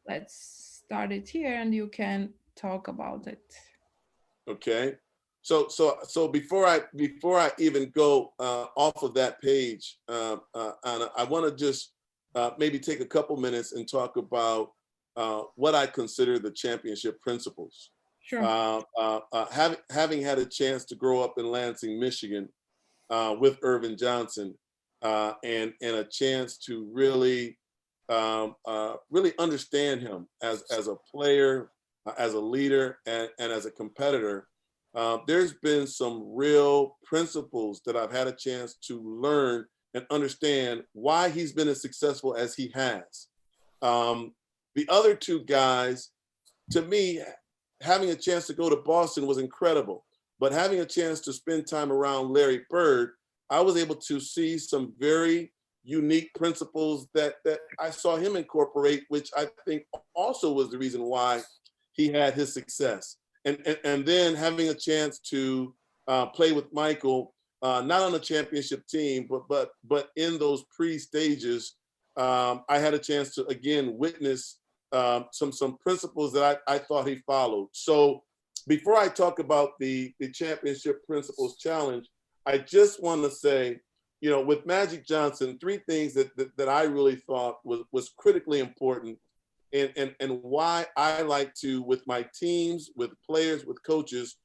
let's start it here, and you can talk about it. Okay. So before I even go off of that page, Anna, I want to just maybe take a couple minutes and talk about what I consider the championship principles. Sure. Having had a chance to grow up in Lansing, Michigan, with Irvin Johnson, and a chance to really understand him as a player, as a leader, and as a competitor. There's been some real principles that I've had a chance to learn and understand why he's been as successful as he has. The other two guys, to me, having a chance to go to Boston was incredible, but having a chance to spend time around Larry Bird, I was able to see some very unique principles that I saw him incorporate, which I think also was the reason why he had his success. And then having a chance to play with Michael, not on a championship team, but in those pre-stages, I had a chance to again witness some principles that I thought he followed. So before I talk about the championship principles challenge, I just want to say, you know, with Magic Johnson, three things that I really thought was critically important. And why I like to, with my teams, with players, with coaches,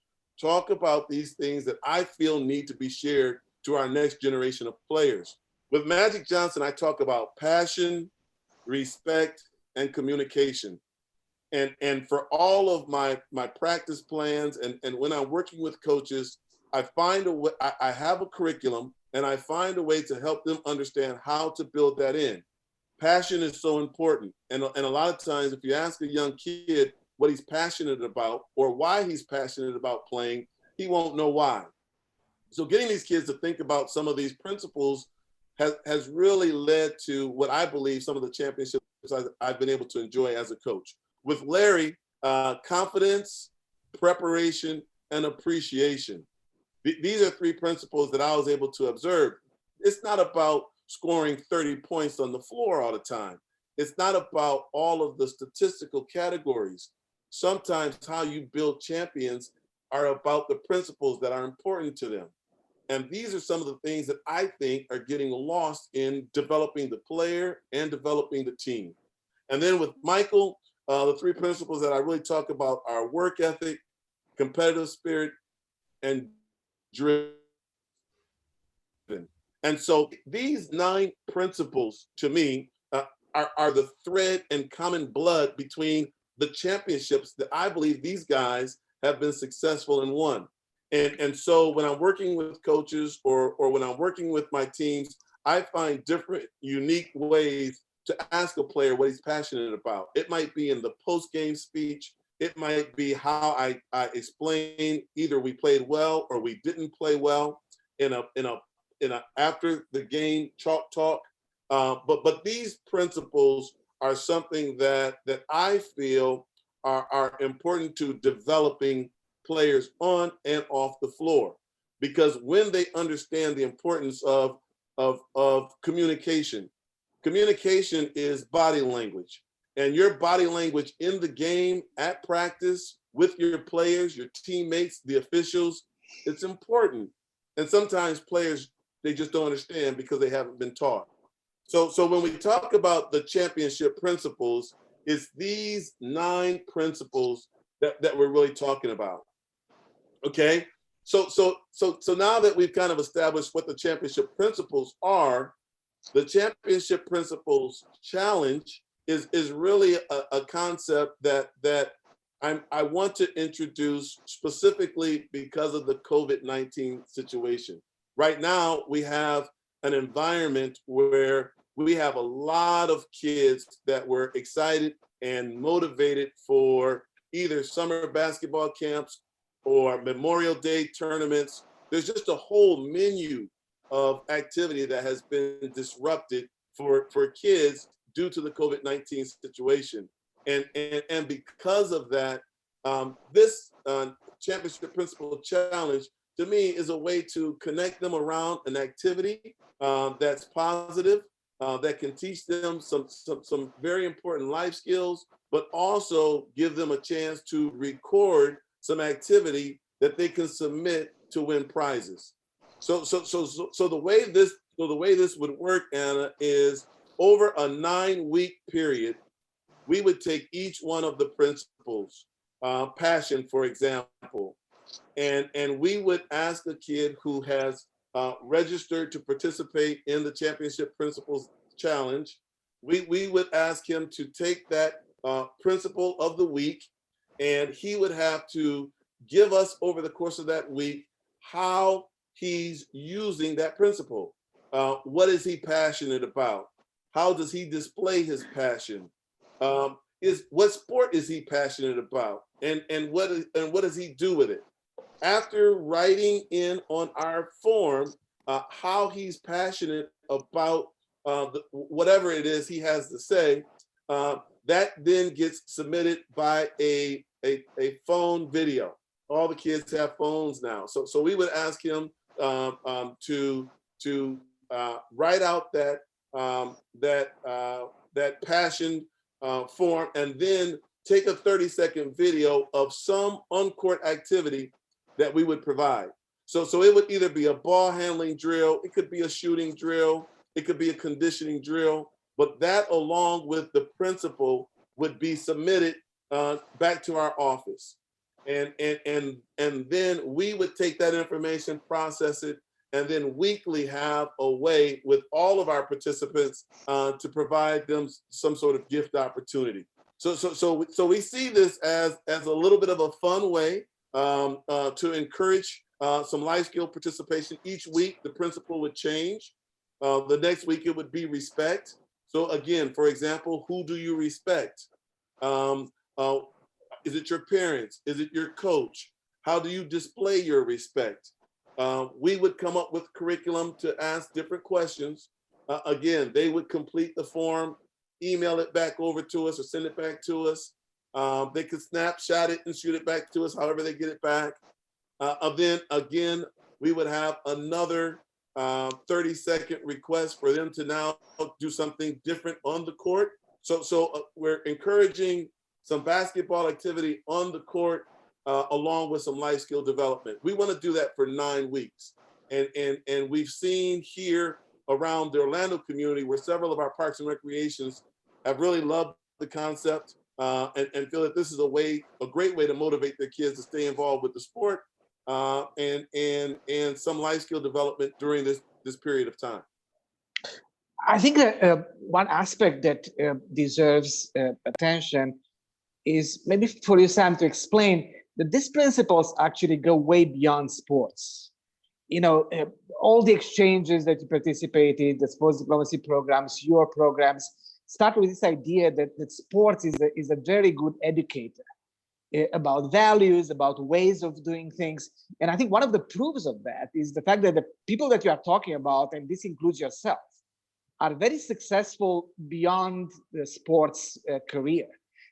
talk about these things that I feel need to be shared to our next generation of players. With Magic Johnson, I talk about passion, respect, and communication. And for all of my practice plans and when I'm working with coaches, I find a way, I have a curriculum and I find a way to help them understand how to build that in. Passion is so important. And a lot of times, if you ask a young kid what he's passionate about or why he's passionate about playing, he won't know why. So getting these kids to think about some of these principles has really led to what I believe some of the championships I've been able to enjoy as a coach. With Larry, confidence, preparation, and appreciation. These are three principles that I was able to observe. It's not about scoring 30 points on the floor all the time. It's not about all of the statistical categories. Sometimes how you build champions are about the principles that are important to them. And these are some of the things that I think are getting lost in developing the player and developing the team. And then with Michael, the three principles that I really talk about are work ethic, competitive spirit, and driven. And so these 9 principles, to me, are the thread and common blood between the championships that I believe these guys have been successful and won. And so when I'm working with coaches or when I'm working with my teams, I find different, unique ways to ask a player what he's passionate about. It might be in the post-game speech. It might be how I explain either we played well or we didn't play well in a after the game chalk talk. But these principles are something that I feel are important to developing players on and off the floor, because when they understand the importance of communication is body language, and your body language in the game, at practice, with your players, your teammates, the officials, it's important. And sometimes players, they just don't understand because they haven't been taught. So when we talk about the championship principles, it's these 9 principles that we're really talking about. Okay, so now that we've kind of established what the championship principles are, the championship principles challenge is really a concept that I want to introduce specifically because of the COVID-19 situation. Right now, we have an environment where we have a lot of kids that were excited and motivated for either summer basketball camps or Memorial Day tournaments. There's just a whole menu of activity that has been disrupted for kids due to the COVID-19 situation. And because of that, this Championship Principal Challenge, to me, is a way to connect them around an activity that's positive, that can teach them some very important life skills, but also give them a chance to record some activity that they can submit to win prizes. So the way this would work, Anna, is over a 9-week period, we would take each one of the principles, passion, for example, and we would ask a kid who has registered to participate in the Championship Principles Challenge, we would ask him to take that principle of the week, and he would have to give us over the course of that week how he's using that principle. What is he passionate about? How does he display his passion? What sport is he passionate about? And what does he do with it? After writing in on our form how he's passionate about whatever it is he has to say, that then gets submitted by a phone video. All the kids have phones now, so we would ask him to write out that passion form, and then take a 30-second video of some on-court activity that we would provide. So it would either be a ball handling drill, it could be a shooting drill, it could be a conditioning drill, but that along with the principal would be submitted back to our office. And then we would take that information, process it, and then weekly have a way with all of our participants to provide them some sort of gift opportunity. So we see this as a little bit of a fun way to encourage some life skill participation. Each week, the principle would change. The next week, it would be respect. So again, for example, who do you respect? Is it your parents? Is it your coach? How do you display your respect? We would come up with curriculum to ask different questions. Again, they would complete the form, email it back over to us or send it back to us. They could snapshot it and shoot it back to us, however they get it back. Then again, we would have another 30-second request for them to now do something different on the court. So we're encouraging some basketball activity on the court along with some life skill development. We want to do that for 9 weeks. And we've seen here around the Orlando community where several of our parks and recreations have really loved the concept and feel that this is a great way to motivate their kids to stay involved with the sport and some life skill development during this period of time. I think one aspect that deserves attention is maybe for you, Sam, to explain that these principles actually go way beyond sports. You know, all the exchanges that you participated, the sports diplomacy programs, your programs, start with this idea that sports is a very good educator about values, about ways of doing things. And I think one of the proofs of that is the fact that the people that you are talking about, and this includes yourself, are very successful beyond the sports career.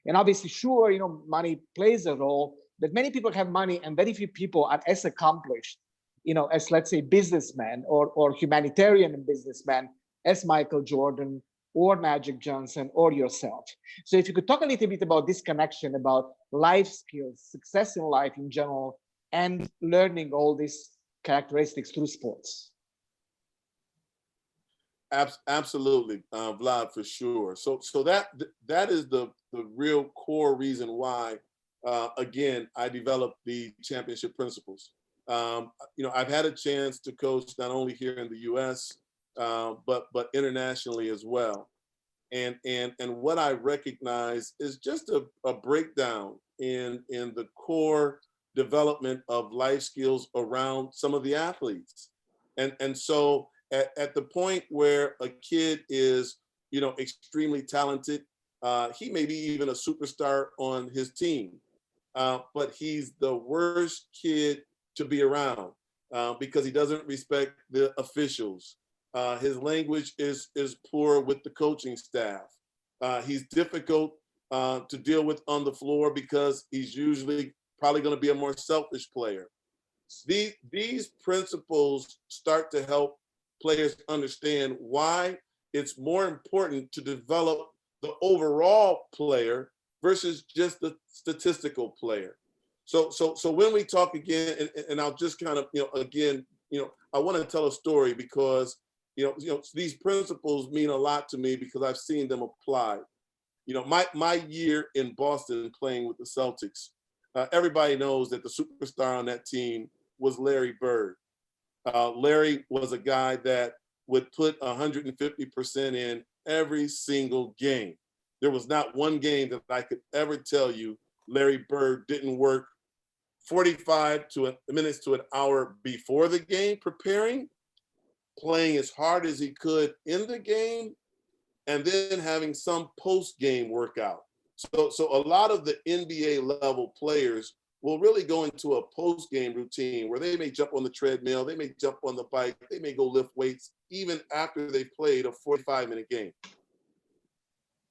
And obviously, sure, you know, money plays a role, but many people have money and very few people are as accomplished, you know, as, let's say, businessmen or humanitarian businessmen as Michael Jordan or Magic Johnson or yourself. So if you could talk a little bit about this connection about life skills, success in life in general, and learning all these characteristics through sports. Absolutely, Vlad, for sure. So that is the real core reason why, again, I developed the championship principles. You know, I've had a chance to coach not only here in the U.S. But internationally as well. And what I recognize is just a breakdown in the core development of life skills around some of the athletes. And so at the point where a kid is, extremely talented, he may be even a superstar on his team, but he's the worst kid to be around because he doesn't respect the officials. His language is poor with the coaching staff. He's difficult to deal with on the floor because he's usually probably going to be a more selfish player. These principles start to help players understand why it's more important to develop the overall player versus just the statistical player. So when we talk again, and I'll just kind of, again, I want to tell a story because, these principles mean a lot to me because I've seen them applied. My year in Boston playing with the Celtics, everybody knows that the superstar on that team was Larry Bird. Larry was a guy that would put 150% in every single game. There was not one game that I could ever tell you Larry Bird didn't work 45 minutes to an hour before the game preparing, playing as hard as he could in the game, and then having some post-game workout. So a lot of the NBA level players will really go into a post-game routine where they may jump on the treadmill, they may jump on the bike, they may go lift weights even after they've played a 45-minute game.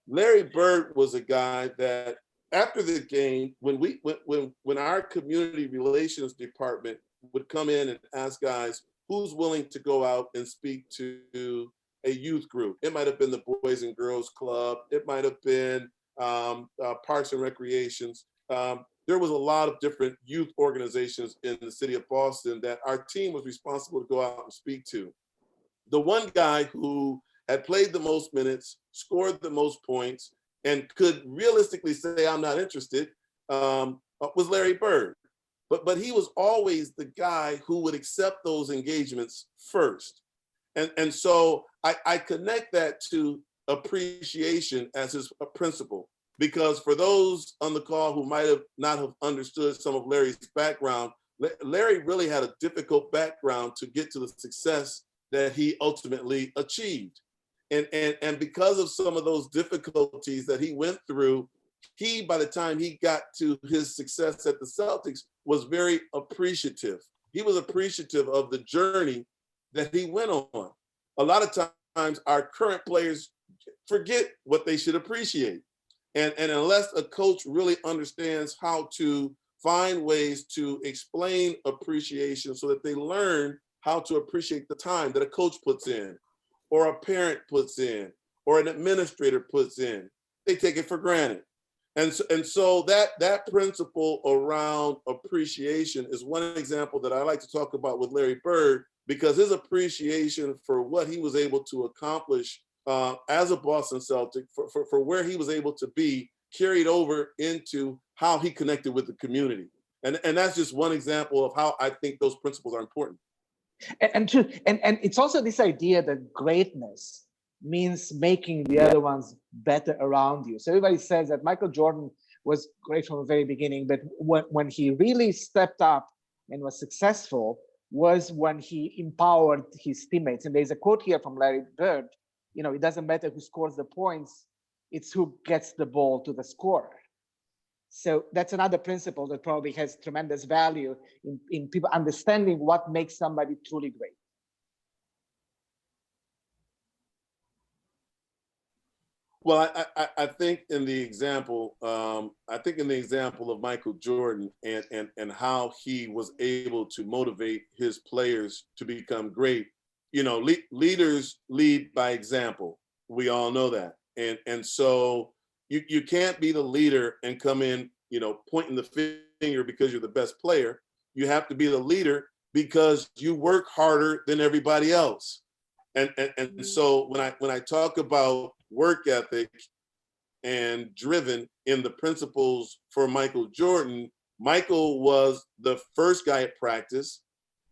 Larry Bird was a guy that after the game, when our community relations department would come in and ask guys, who's willing to go out and speak to a youth group? It might have been the Boys and Girls Club. It might have been Parks and Recreations. There was a lot of different youth organizations in the city of Boston that our team was responsible to go out and speak to. The one guy who had played the most minutes, scored the most points, and could realistically say, I'm not interested, was Larry Bird. But he was always the guy who would accept those engagements first. And so I connect that to appreciation as his principle, because for those on the call who might have not have understood some of Larry's background, Larry really had a difficult background to get to the success that he ultimately achieved. And because of some of those difficulties that he went through, he, by the time he got to his success at the Celtics, was very appreciative. He was appreciative of the journey that he went on. A lot of times our current players forget what they should appreciate. And unless a coach really understands how to find ways to explain appreciation so that they learn how to appreciate the time that a coach puts in, or a parent puts in, or an administrator puts in, they take it for granted. And so that principle around appreciation is one example that I like to talk about with Larry Bird, because his appreciation for what he was able to accomplish as a Boston Celtic, for where he was able to be, carried over into how he connected with the community. And that's just one example of how I think those principles are important. And it's also this idea that greatness means making the other ones better around you. So everybody says that Michael Jordan was great from the very beginning, but when he really stepped up and was successful was when he empowered his teammates. And there's a quote here from Larry Bird, it doesn't matter who scores the points, it's who gets the ball to the scorer. So that's another principle that probably has tremendous value in people understanding what makes somebody truly great. Well, I think in the example, of Michael Jordan and how he was able to motivate his players to become great, leaders lead by example. We all know that, and so you can't be the leader and come in, pointing the finger because you're the best player. You have to be the leader because you work harder than everybody else. And so when I talk about work ethic and driven in the principles for Michael Jordan, Michael was the first guy at practice,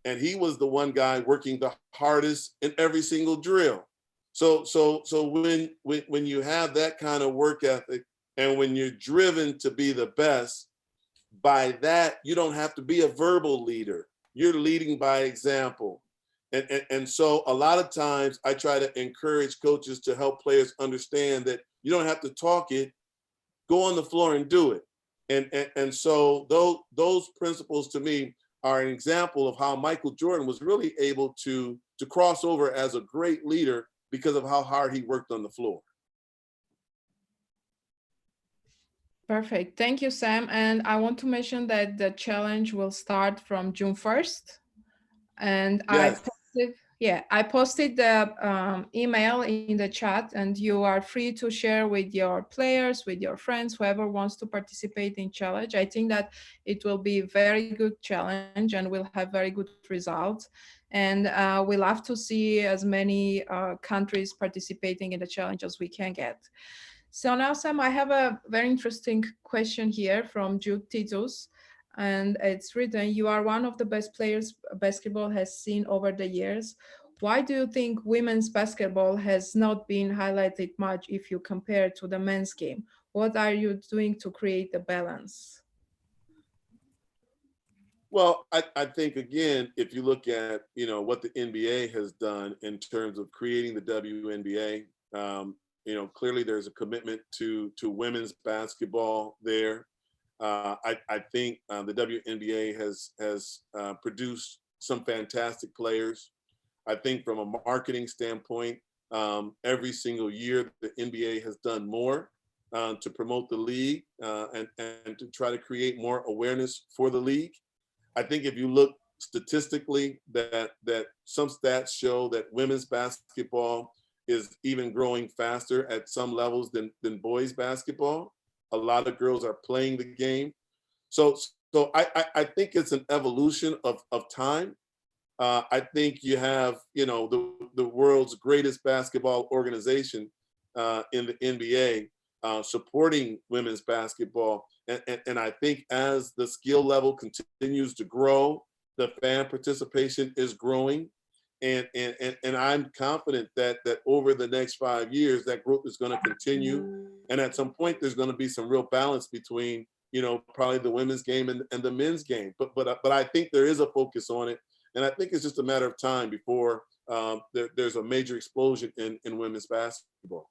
and he was the one guy working the hardest in every single drill. So when you have that kind of work ethic, and when you're driven to be the best, by that, you don't have to be a verbal leader. You're leading by example. And so a lot of times I try to encourage coaches to help players understand that you don't have to talk it, go on the floor and do it. And so those principles to me are an example of how Michael Jordan was really able to cross over as a great leader because of how hard he worked on the floor. Perfect. Thank you, Sam. And I want to mention that the challenge will start from June 1st. And yes. I posted the email in the chat, and you are free to share with your players, with your friends, whoever wants to participate in challenge. I think that it will be a very good challenge and we'll have very good results. And we'll have to see as many countries participating in the challenge as we can get. So now, Sam, I have a very interesting question here from Jude Titus. And it's written, you are one of the best players basketball has seen over the years. Why do you think women's basketball has not been highlighted much if you compare to the men's game? What are you doing to create a balance? Well, I think, again, if you look at, what the NBA has done in terms of creating the WNBA, clearly there's a commitment to women's basketball there. I think the WNBA has produced some fantastic players. I think from a marketing standpoint, every single year the NBA has done more to promote the league and to try to create more awareness for the league. I think if you look statistically, that some stats show that women's basketball is even growing faster at some levels than boys basketball. A lot of girls are playing the game. So I think it's an evolution of time. I think you have, the world's greatest basketball organization in the NBA supporting women's basketball. And I think as the skill level continues to grow, the fan participation is growing. And I'm confident that over the next 5 years, that growth is going to continue. And at some point, there's going to be some real balance between, probably the women's game and the men's game. But I think there is a focus on it. And I think it's just a matter of time before there's a major explosion in women's basketball.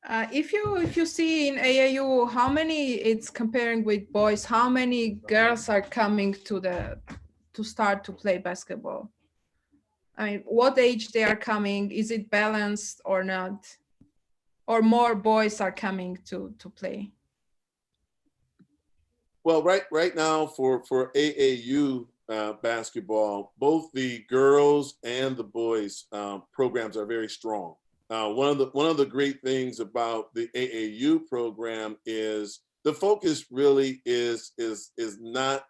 If you see in AAU, how many it's comparing with boys, how many girls are coming to start to play basketball? I mean, what age they are coming? Is it balanced or not? Or more boys are coming to play? Well, right now for AAU basketball, both the girls and the boys programs are very strong. One of the great things about the AAU program is the focus really is not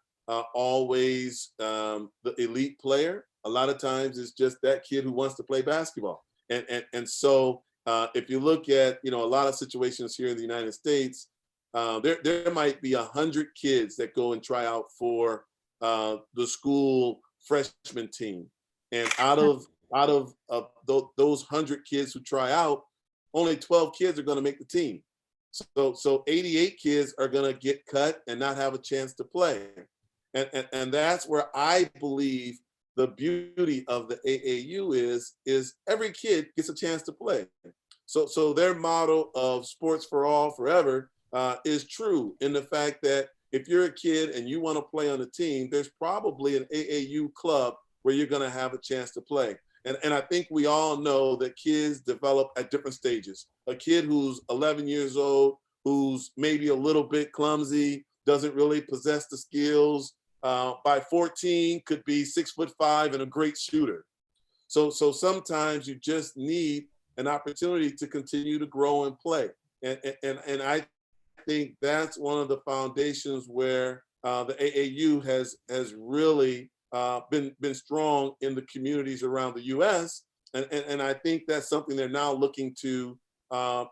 always the elite player. A lot of times it's just that kid who wants to play basketball. And so if you look at, a lot of situations here in the United States, there might be 100 kids that go and try out for the school freshman team. And out of those 100 kids who try out, only 12 kids are going to make the team. So 88 kids are going to get cut and not have a chance to play. And that's where I believe the beauty of the AAU is every kid gets a chance to play. So their motto of sports for all forever is true in the fact that if you're a kid and you want to play on a team, there's probably an AAU club where you're going to have a chance to play. And I think we all know that kids develop at different stages. A kid who's 11 years old, who's maybe a little bit clumsy, doesn't really possess the skills, by 14 could be 6'5" and a great shooter. So sometimes you just need an opportunity to continue to grow and play. And I think that's one of the foundations where the AAU has really been strong in the communities around the U.S. And I think that's something they're now looking to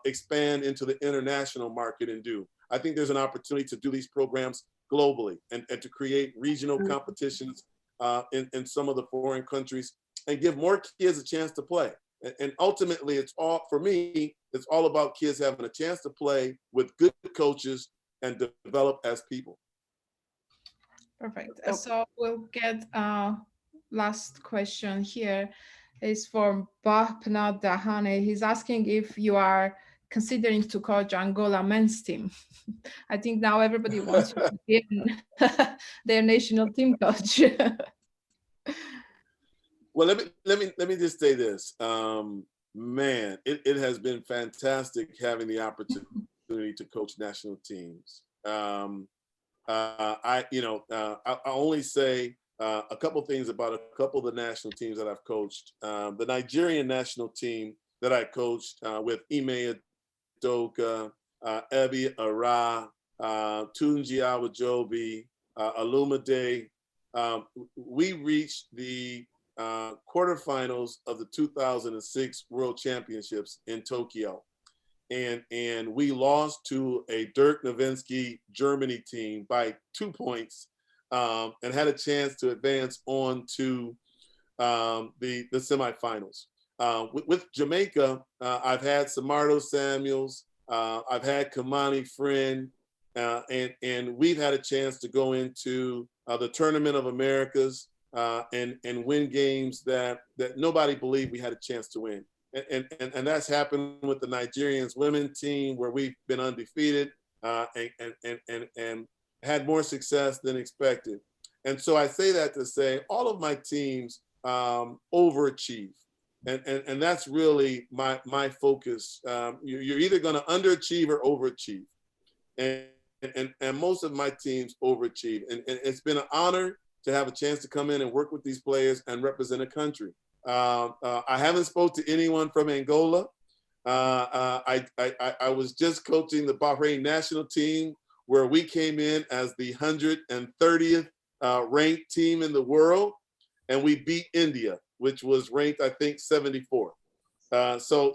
expand into the international market and do. I think there's an opportunity to do these programs globally and to create regional competitions in some of the foreign countries and give more kids a chance to play. And ultimately, it's all, for me, it's all about kids having a chance to play with good coaches and develop as people. Perfect. So we'll get last question here. Is from Bahpna Dahane. He's asking if you are considering to coach Angola men's team. I think now everybody wants you to be their national team coach. Well, let me just say this. Man, it has been fantastic having the opportunity to coach national teams. I only say a couple things about a couple of the national teams that I've coached. The Nigerian national team that I coached with Ime Adoka, Ebi Ara, Tunji Awajobi, Alumide. We reached the quarterfinals of the 2006 World Championships in Tokyo. And we lost to a Dirk Nowitzki Germany team by 2 points, and had a chance to advance on to the semifinals. With Jamaica, I've had Samardo Samuels, I've had Kamani Friend, and we've had a chance to go into the Tournament of Americas and win games that nobody believed we had a chance to win. And that's happened with the Nigerians women team, where we've been undefeated and had more success than expected. And so I say that to say all of my teams overachieve. And that's really my focus. You're either going to underachieve or overachieve. And most of my teams overachieve. And it's been an honor to have a chance to come in and work with these players and represent a country. I haven't spoke to anyone from Angola. I was just coaching the Bahrain national team, where we came in as the 130th ranked team in the world, and we beat India, which was ranked, I think, 74. So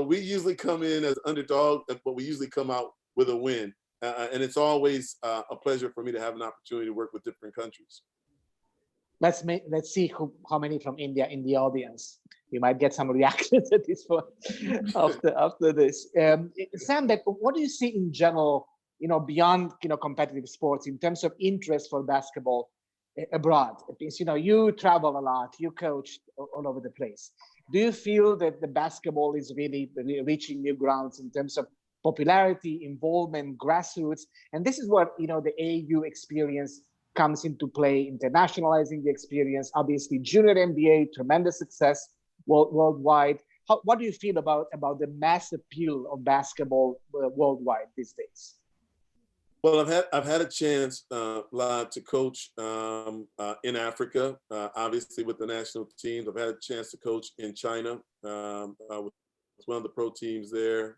we usually come in as underdog, but we usually come out with a win. And it's always a pleasure for me to have an opportunity to work with different countries. Let's see how many from India in the audience. We might get some reactions at this point after this. Sam, what do you see in general, beyond competitive sports, in terms of interest for basketball abroad? Because you travel a lot, you coach all over the place. Do you feel that the basketball is really reaching new grounds in terms of popularity, involvement, grassroots? And this is what the AAU experience comes into play, internationalizing the experience. Obviously, junior NBA, tremendous success worldwide. What do you feel about the mass appeal of basketball worldwide these days? Well, I've had a chance live to coach in Africa, obviously with the national teams. I've had a chance to coach in China with one of the pro teams there.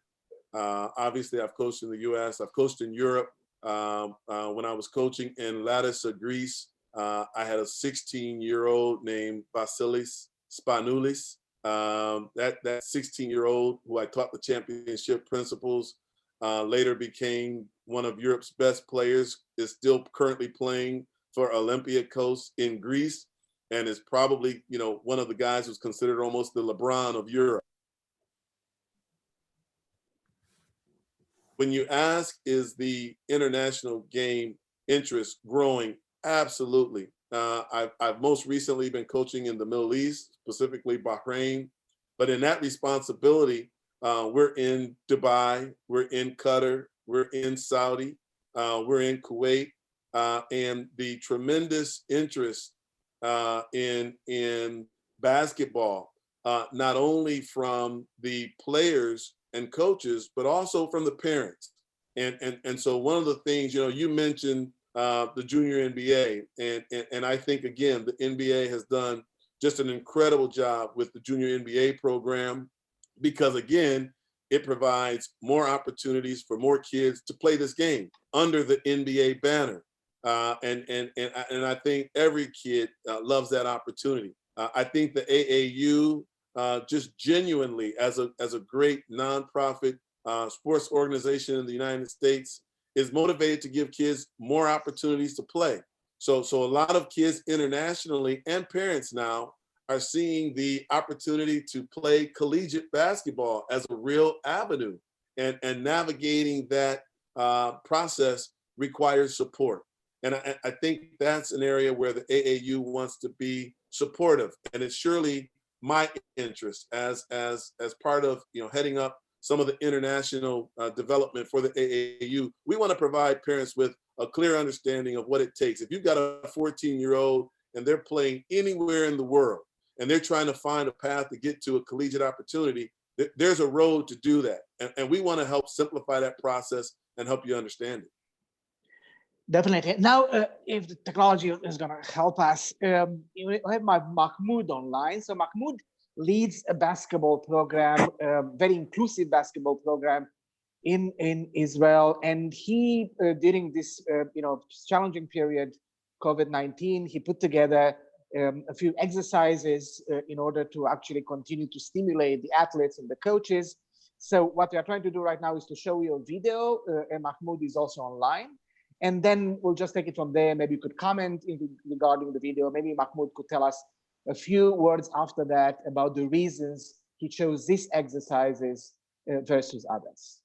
Obviously, I've coached in the U.S. I've coached in Europe. When I was coaching in Larissa, Greece, I had a 16-year-old named Vasilis Spanoulis. That 16-year-old who I taught the championship principles later became one of Europe's best players, is still currently playing for Olympiacos in Greece, and is probably, one of the guys who's considered almost the LeBron of Europe. When you ask, is the international game interest growing? Absolutely. I've most recently been coaching in the Middle East, specifically Bahrain. But in that responsibility, we're in Dubai, we're in Qatar, we're in Saudi, we're in Kuwait, and the tremendous interest in basketball, not only from the players and coaches, but also from the parents. And so one of the things, you mentioned the junior NBA, and I think, again, the NBA has done just an incredible job with the junior NBA program, because, again, it provides more opportunities for more kids to play this game under the NBA banner. And I think every kid loves that opportunity. I think the AAU, just genuinely as a great nonprofit sports organization in the United States, is motivated to give kids more opportunities to play. So a lot of kids internationally and parents now are seeing the opportunity to play collegiate basketball as a real avenue, and navigating that process requires support. And I think that's an area where the AAU wants to be supportive, and it's surely my interest as part of heading up some of the international development for the AAU. We want to provide parents with a clear understanding of what it takes. If you've got a 14-year-old and they're playing anywhere in the world and they're trying to find a path to get to a collegiate opportunity, there's a road to do that. And we want to help simplify that process and help you understand it. Definitely. Now, if the technology is going to help us, we have Mahmoud online. So Mahmoud leads a basketball program, very inclusive basketball program in Israel. And he, during this challenging period, COVID-19, he put together a few exercises in order to actually continue to stimulate the athletes and the coaches. So what we are trying to do right now is to show you a video, and Mahmoud is also online. And then we'll just take it from there. Maybe you could comment regarding the video. Maybe Mahmoud could tell us a few words after that about the reasons he chose these exercises versus others.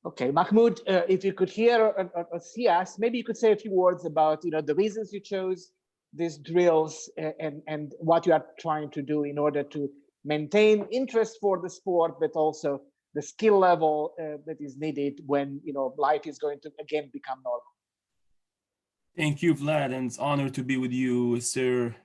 Okay, Mahmoud, if you could hear or see us, maybe you could say a few words about the reasons you chose these drills and what you are trying to do in order to maintain interest for the sport, but also the skill level that is needed when life is going to again become normal. Thank you, Vlad, and it's an honor to be with you, Sir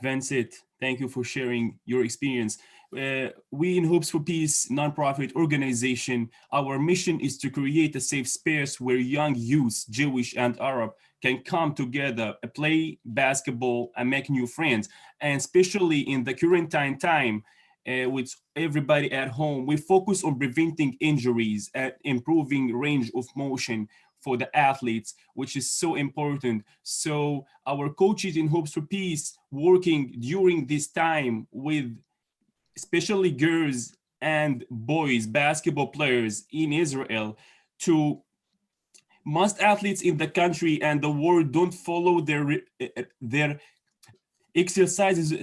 Vincent. Thank you for sharing your experience. We in Hopes for Peace nonprofit organization, our mission is to create a safe space where young youths, Jewish and Arab, can come together, play basketball and make new friends. And especially in the quarantine time, with everybody at home, we focus on preventing injuries and improving range of motion for the athletes, which is so important. So our coaches in Hopes for Peace working during this time with especially girls and boys basketball players in Israel, to most athletes in the country and the world don't follow their exercises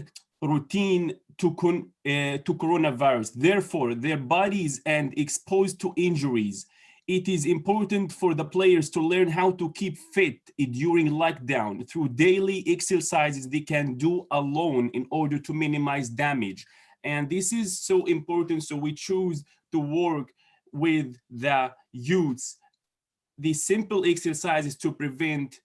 routine to coronavirus. Therefore, their bodies and exposed to injuries. It is important for the players to learn how to keep fit during lockdown through daily exercises they can do alone in order to minimize damage. And this is so important, so we choose to work with the youths, the simple exercises to prevent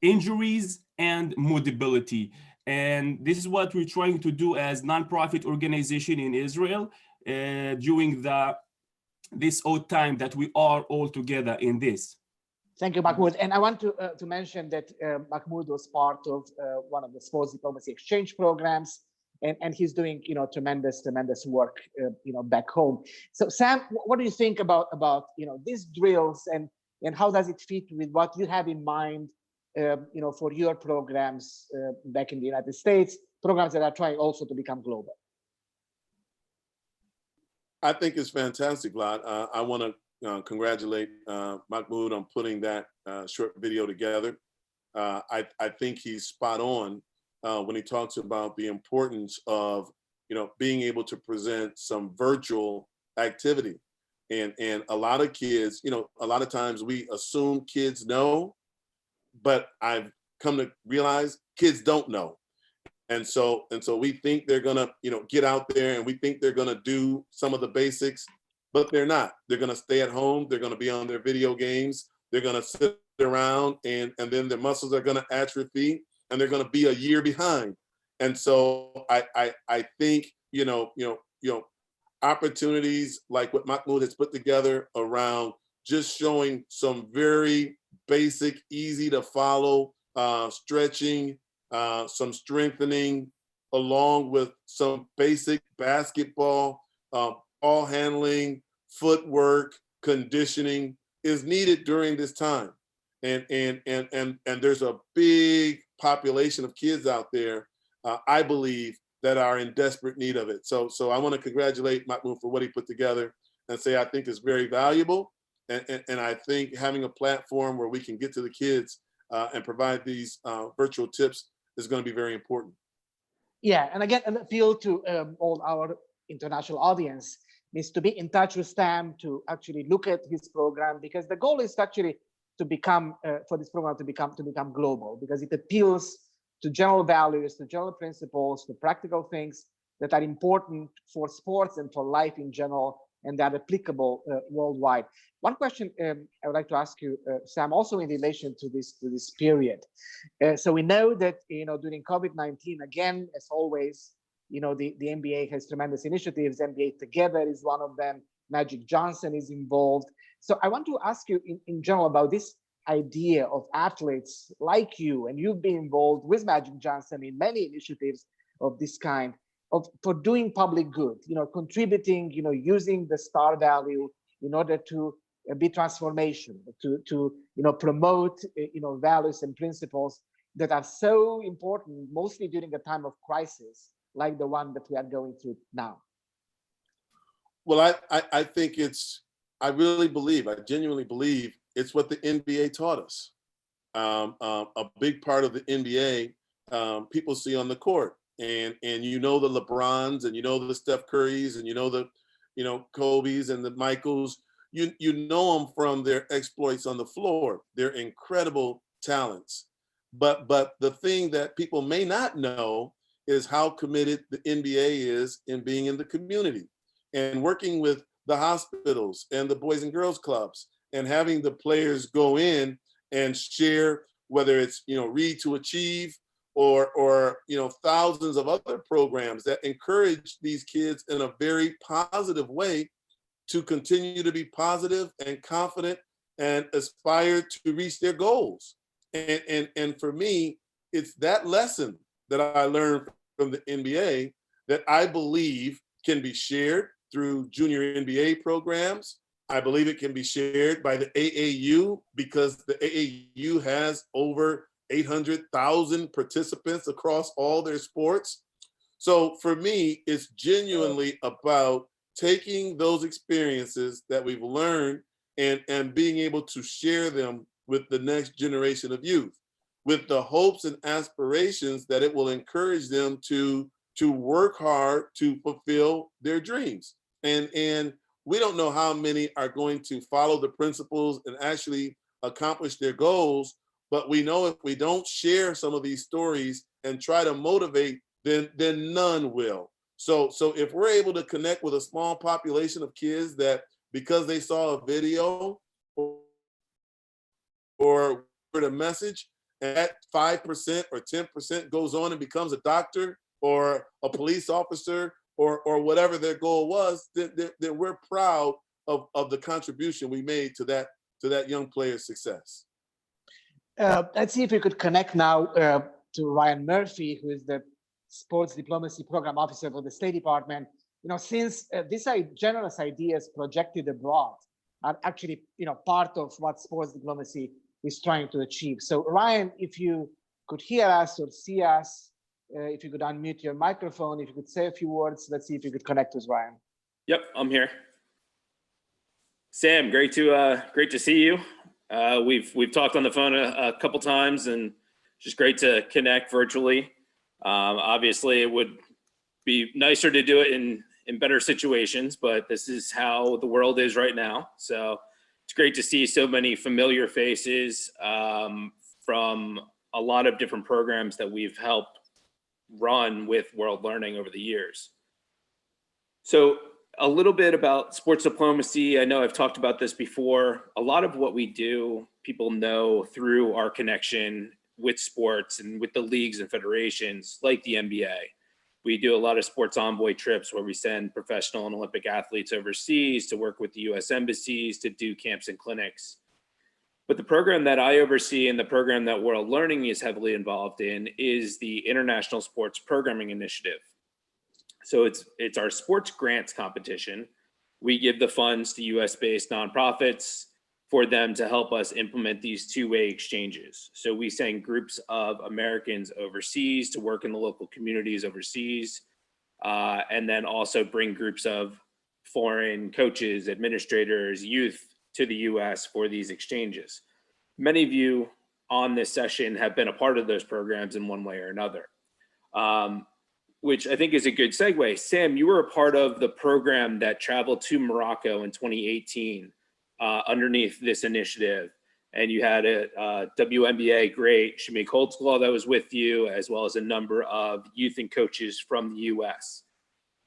injuries and mobility. And this is what we're trying to do as nonprofit organization in Israel during this odd time that we are all together in this. Thank you, Mahmoud. And I want to mention that Mahmoud was part of one of the sports diplomacy exchange programs, and he's doing tremendous work back home. So Sam, what do you think about these drills, and how does it fit with what you have in mind for your programs back in the United States, programs that are trying also to become global? I think it's fantastic, Vlad. I want to congratulate Mahmoud on putting that short video together. I think he's spot on when he talks about the importance of being able to present some virtual activity. And a lot of kids, a lot of times we assume kids know, but I've come to realize kids don't know. And so we think they're gonna, get out there, and we think they're gonna do some of the basics, but they're not. They're gonna stay at home. They're gonna be on their video games. They're gonna sit around, and then their muscles are gonna atrophy, and they're gonna be a year behind. And so I think, opportunities like what Mahmoud has put together around just showing some very basic, easy to follow stretching, some strengthening, along with some basic basketball, ball handling, footwork, conditioning is needed during this time. And there's a big population of kids out there, I believe, that are in desperate need of it. So I want to congratulate Mahmoud for what he put together, and say I think it's very valuable. And I think having a platform where we can get to the kids and provide these virtual tips is going to be very important. Yeah, and again, an appeal to all our international audience is to be in touch with Sam, to actually look at his program, because the goal is actually to become, for this program to become global, because it appeals to general values, to general principles, to practical things that are important for sports and for life in general, and that are applicable worldwide. One question I would like to ask you, Sam, also in relation to this period. So we know that during COVID-19, again, as always, the NBA has tremendous initiatives. NBA Together is one of them. Magic Johnson is involved. So I want to ask you in general about this idea of athletes like you, and you've been involved with Magic Johnson in many initiatives of this kind, for doing public good, contributing, using the star value in order to be transformation, to promote, values and principles that are so important, mostly during a time of crisis like the one that we are going through now. Well, I think I genuinely believe it's what the NBA taught us. A big part of the NBA, people see on the court, and the LeBrons, and the Steph Currys, and the Kobe's and the Michaels. You know them from their exploits on the floor. They're incredible talents. But the thing that people may not know is how committed the NBA is in being in the community and working with the hospitals and the Boys and Girls Clubs, and having the players go in and share, whether it's Read to Achieve or thousands of other programs that encourage these kids in a very positive way to continue to be positive and confident and aspire to reach their goals. And for me, it's that lesson that I learned from the NBA that I believe can be shared through junior NBA programs. I believe it can be shared by the AAU, because the AAU has over 800,000 participants across all their sports. So for me, it's genuinely about taking those experiences that we've learned and being able to share them with the next generation of youth, with the hopes and aspirations that it will encourage them to work hard to fulfill their dreams. And we don't know how many are going to follow the principles and actually accomplish their goals, but we know if we don't share some of these stories and try to motivate, then none will. So if we're able to connect with a small population of kids that, because they saw a video or heard a message, and that 5% or 10% goes on and becomes a doctor or a police officer or whatever their goal was, then we're proud of the contribution we made to that young player's success. Let's see if we could connect now to Ryan Murphy, who is the Sports Diplomacy Program Officer for the State Department. Since these generous ideas projected abroad are actually, part of what sports diplomacy is trying to achieve. So Ryan, if you could hear us or see us, if you could unmute your microphone, if you could say a few words, let's see if you could connect with Ryan. Yep, I'm here. Sam, great to see you. We've talked on the phone a couple times, and just great to connect virtually. Obviously, it would be nicer to do it in better situations, but this is how the world is right now. So it's great to see so many familiar faces from a lot of different programs that we've helped run with World Learning over the years. So a little bit about sports diplomacy. I know I've talked about this before. A lot of what we do, people know through our connection with sports and with the leagues and federations like the NBA. We do a lot of sports envoy trips where we send professional and Olympic athletes overseas to work with the US embassies, to do camps and clinics. But the program that I oversee and the program that World Learning is heavily involved in is the International Sports Programming Initiative. So it's our sports grants competition. We give the funds to US-based nonprofits for them to help us implement these two-way exchanges. So we send groups of Americans overseas to work in the local communities overseas, and then also bring groups of foreign coaches, administrators, youth to the US for these exchanges. Many of you on this session have been a part of those programs in one way or another, which I think is a good segue. Sam, you were a part of the program that traveled to Morocco in 2018 underneath this initiative. And you had a WNBA great Shamik Holtzclaw that was with you, as well as a number of youth and coaches from the US.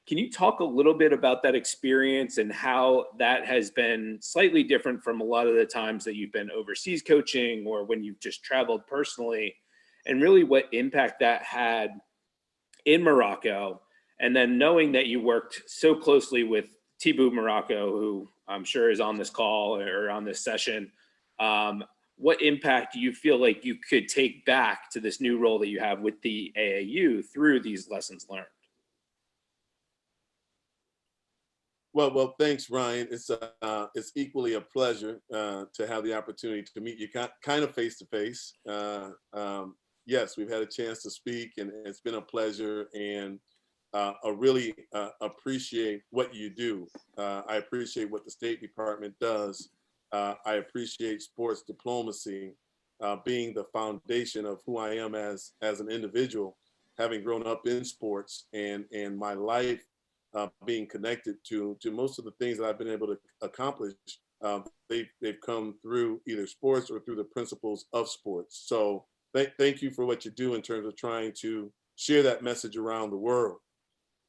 Can you talk a little bit about that experience and how that has been slightly different from a lot of the times that you've been overseas coaching or when you've just traveled personally, and really what impact that had in Morocco? And then knowing that you worked so closely with Thibaut Morocco, who I'm sure is on this call or on this session, what impact do you feel like you could take back to this new role that you have with the AAU through these lessons learned? Well, thanks, Ryan. It's equally a pleasure to have the opportunity to meet you kind of face to face. Yes, we've had a chance to speak, and it's been a pleasure, and I really appreciate what you do. I appreciate what the State Department does. I appreciate sports diplomacy being the foundation of who I am as an individual, having grown up in sports, and my life being connected to most of the things that I've been able to accomplish. They've come through either sports or through the principles of sports. So thank you for what you do in terms of trying to share that message around the world.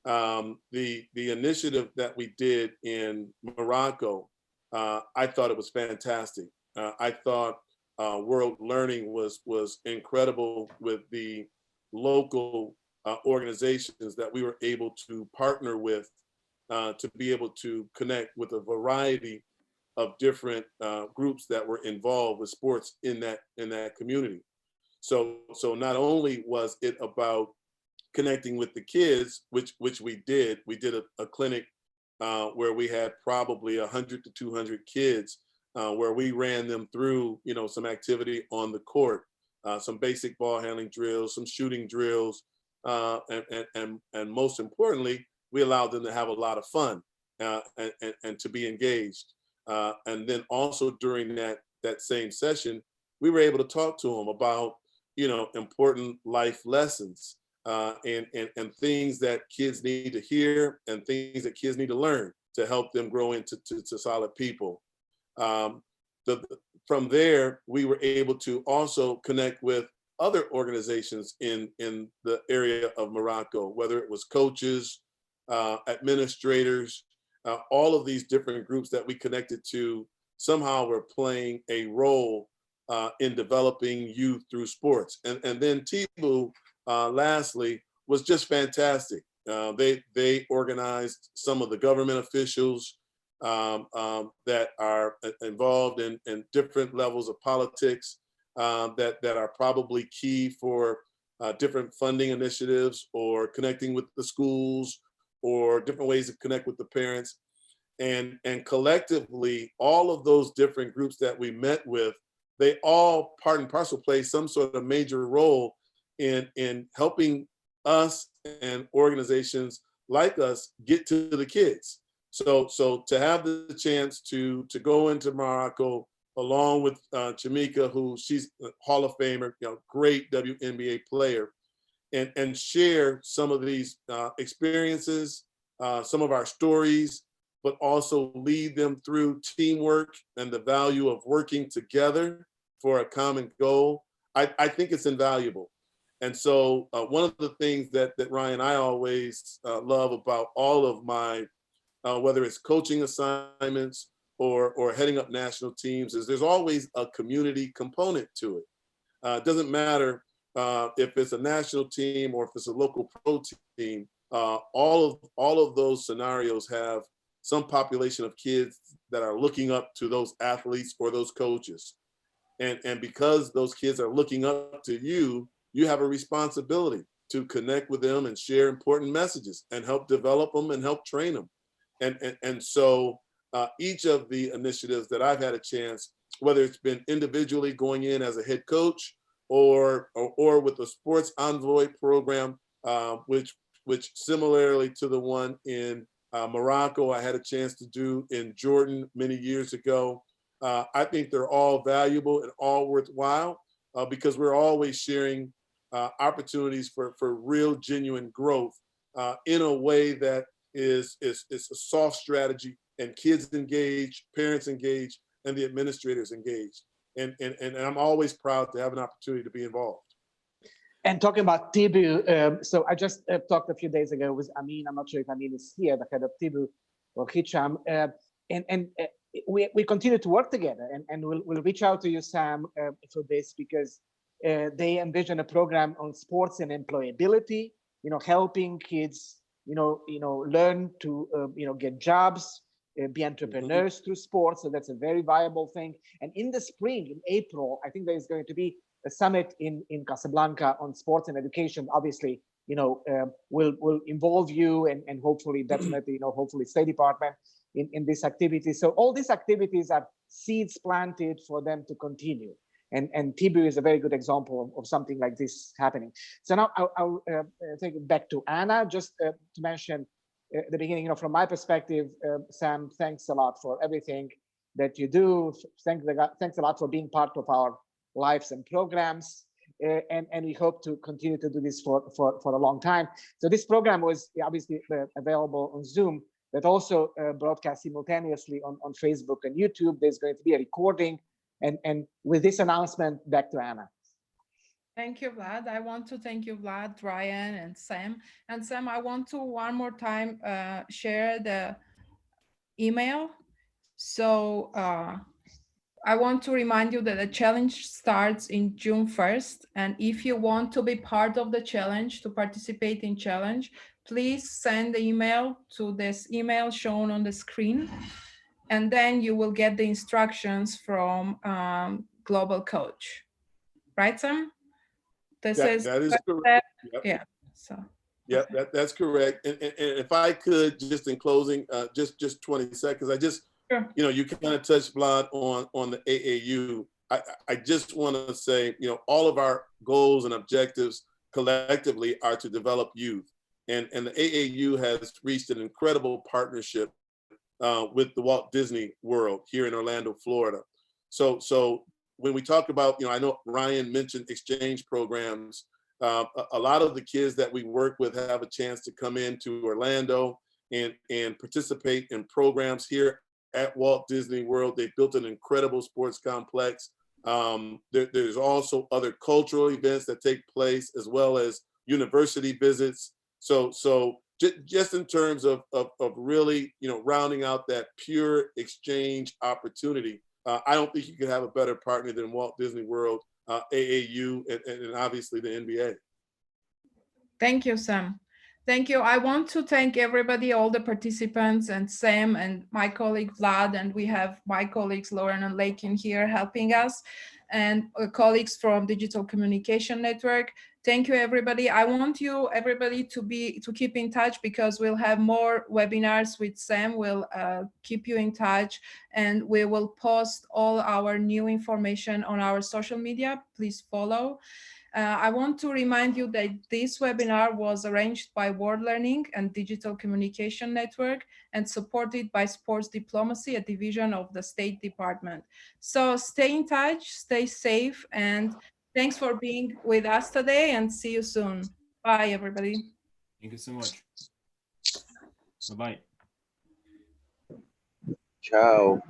The initiative that we did in Morocco, I thought it was fantastic. I thought World Learning was incredible with the local organizations that we were able to partner with to be able to connect with a variety of different groups that were involved with sports in that community. So not only was it about connecting with the kids, which we did a clinic where we had probably 100 to 200 kids where we ran them through, some activity on the court, some basic ball handling drills, some shooting drills, and most importantly, we allowed them to have a lot of fun and to be engaged. And then also during that same session, we were able to talk to them about, important life lessons and things that kids need to hear and things that kids need to learn to help them grow into solid people. From there, we were able to also connect with other organizations in the area of Morocco, whether it was coaches, administrators, all of these different groups that we connected to somehow were playing a role in developing youth through sports. And then Thibaut, lastly, was just fantastic. They organized some of the government officials that are involved in different levels of politics that are probably key for different funding initiatives or connecting with the schools or different ways to connect with the parents. And collectively, all of those different groups that we met with, they all part and parcel play some sort of major role in helping us and organizations like us get to the kids. So to have the chance to go into Morocco along with Chamika, who she's a Hall of Famer, great WNBA player, and share some of these experiences, some of our stories, but also lead them through teamwork and the value of working together for a common goal. I think it's invaluable. And so one of the things that Ryan, I always love about all of my, whether it's coaching assignments or heading up national teams, is there's always a community component to it. It doesn't matter if it's a national team or if it's a local pro team, all of those scenarios have some population of kids that are looking up to those athletes or those coaches. And because those kids are looking up to you, you have a responsibility to connect with them and share important messages and help develop them and help train them. And so each of the initiatives that I've had a chance, whether it's been individually going in as a head coach or with the Sports Envoy program, which similarly to the one in Morocco, I had a chance to do in Jordan many years ago. I think they're all valuable and all worthwhile because we're always sharing opportunities for real, genuine growth in a way that is a soft strategy, and kids engaged, parents engaged, and the administrators engaged. And I'm always proud to have an opportunity to be involved. And talking about Tibu, so I just talked a few days ago with Amin. I'm not sure if Amin is here, the head of Tibu or Hicham. And we continue to work together, and we'll reach out to you, Sam, for this, because they envision a program on sports and employability, helping kids, learn to, get jobs, be entrepreneurs through sports. So that's a very viable thing. And in the spring, in April, I think there is going to be a summit in Casablanca on sports and education. Obviously, will involve you and hopefully, definitely, hopefully State Department in this activity. So all these activities are seeds planted for them to continue. And Tibu is a very good example of something like this happening. So now I'll take it back to Anna, just to mention at the beginning, from my perspective, Sam, thanks a lot for everything that you do. Thanks a lot for being part of our lives and programs. And we hope to continue to do this for a long time. So this program was obviously available on Zoom, but also broadcast simultaneously on Facebook and YouTube. There's going to be a recording. And with this announcement, back to Anna. Thank you, Vlad. I want to thank you, Vlad, Ryan, and Sam. And Sam, I want to one more time share the email. So I want to remind you that the challenge starts in June 1st. And if you want to be part of the challenge, to participate in challenge, please send the email to this email shown on the screen. And then you will get the instructions from Global Coach. Right, Sam? That is correct. Yep. Yeah. So. Yeah, that's correct. And if I could, just in closing, just 20 seconds, I just, sure. You kind of touched, Vlad, on the AAU. I just want to say, all of our goals and objectives collectively are to develop youth. And the AAU has reached an incredible partnership with the Walt Disney World here in Orlando, Florida. So when we talk about, I know Ryan mentioned exchange programs. A lot of the kids that we work with have a chance to come into Orlando and participate in programs here at Walt Disney World. They've built an incredible sports complex. There's also other cultural events that take place, as well as university visits. So just in terms of really, rounding out that pure exchange opportunity, I don't think you could have a better partner than Walt Disney World, AAU, and obviously the NBA. Thank you, Sam. Thank you. I want to thank everybody, all the participants, and Sam and my colleague Vlad, and we have my colleagues Lauren and Lakin here helping us, and colleagues from Digital Communication Network. Thank you, everybody. I want you, everybody, to keep in touch, because we'll have more webinars with Sam. We'll keep you in touch, and we will post all our new information on our social media. Please follow. I want to remind you that this webinar was arranged by World Learning and Digital Communication Network and supported by Sports Diplomacy, a division of the State Department. So stay in touch, stay safe, and thanks for being with us today, and see you soon. Bye, everybody. Thank you so much. Bye-bye. Ciao.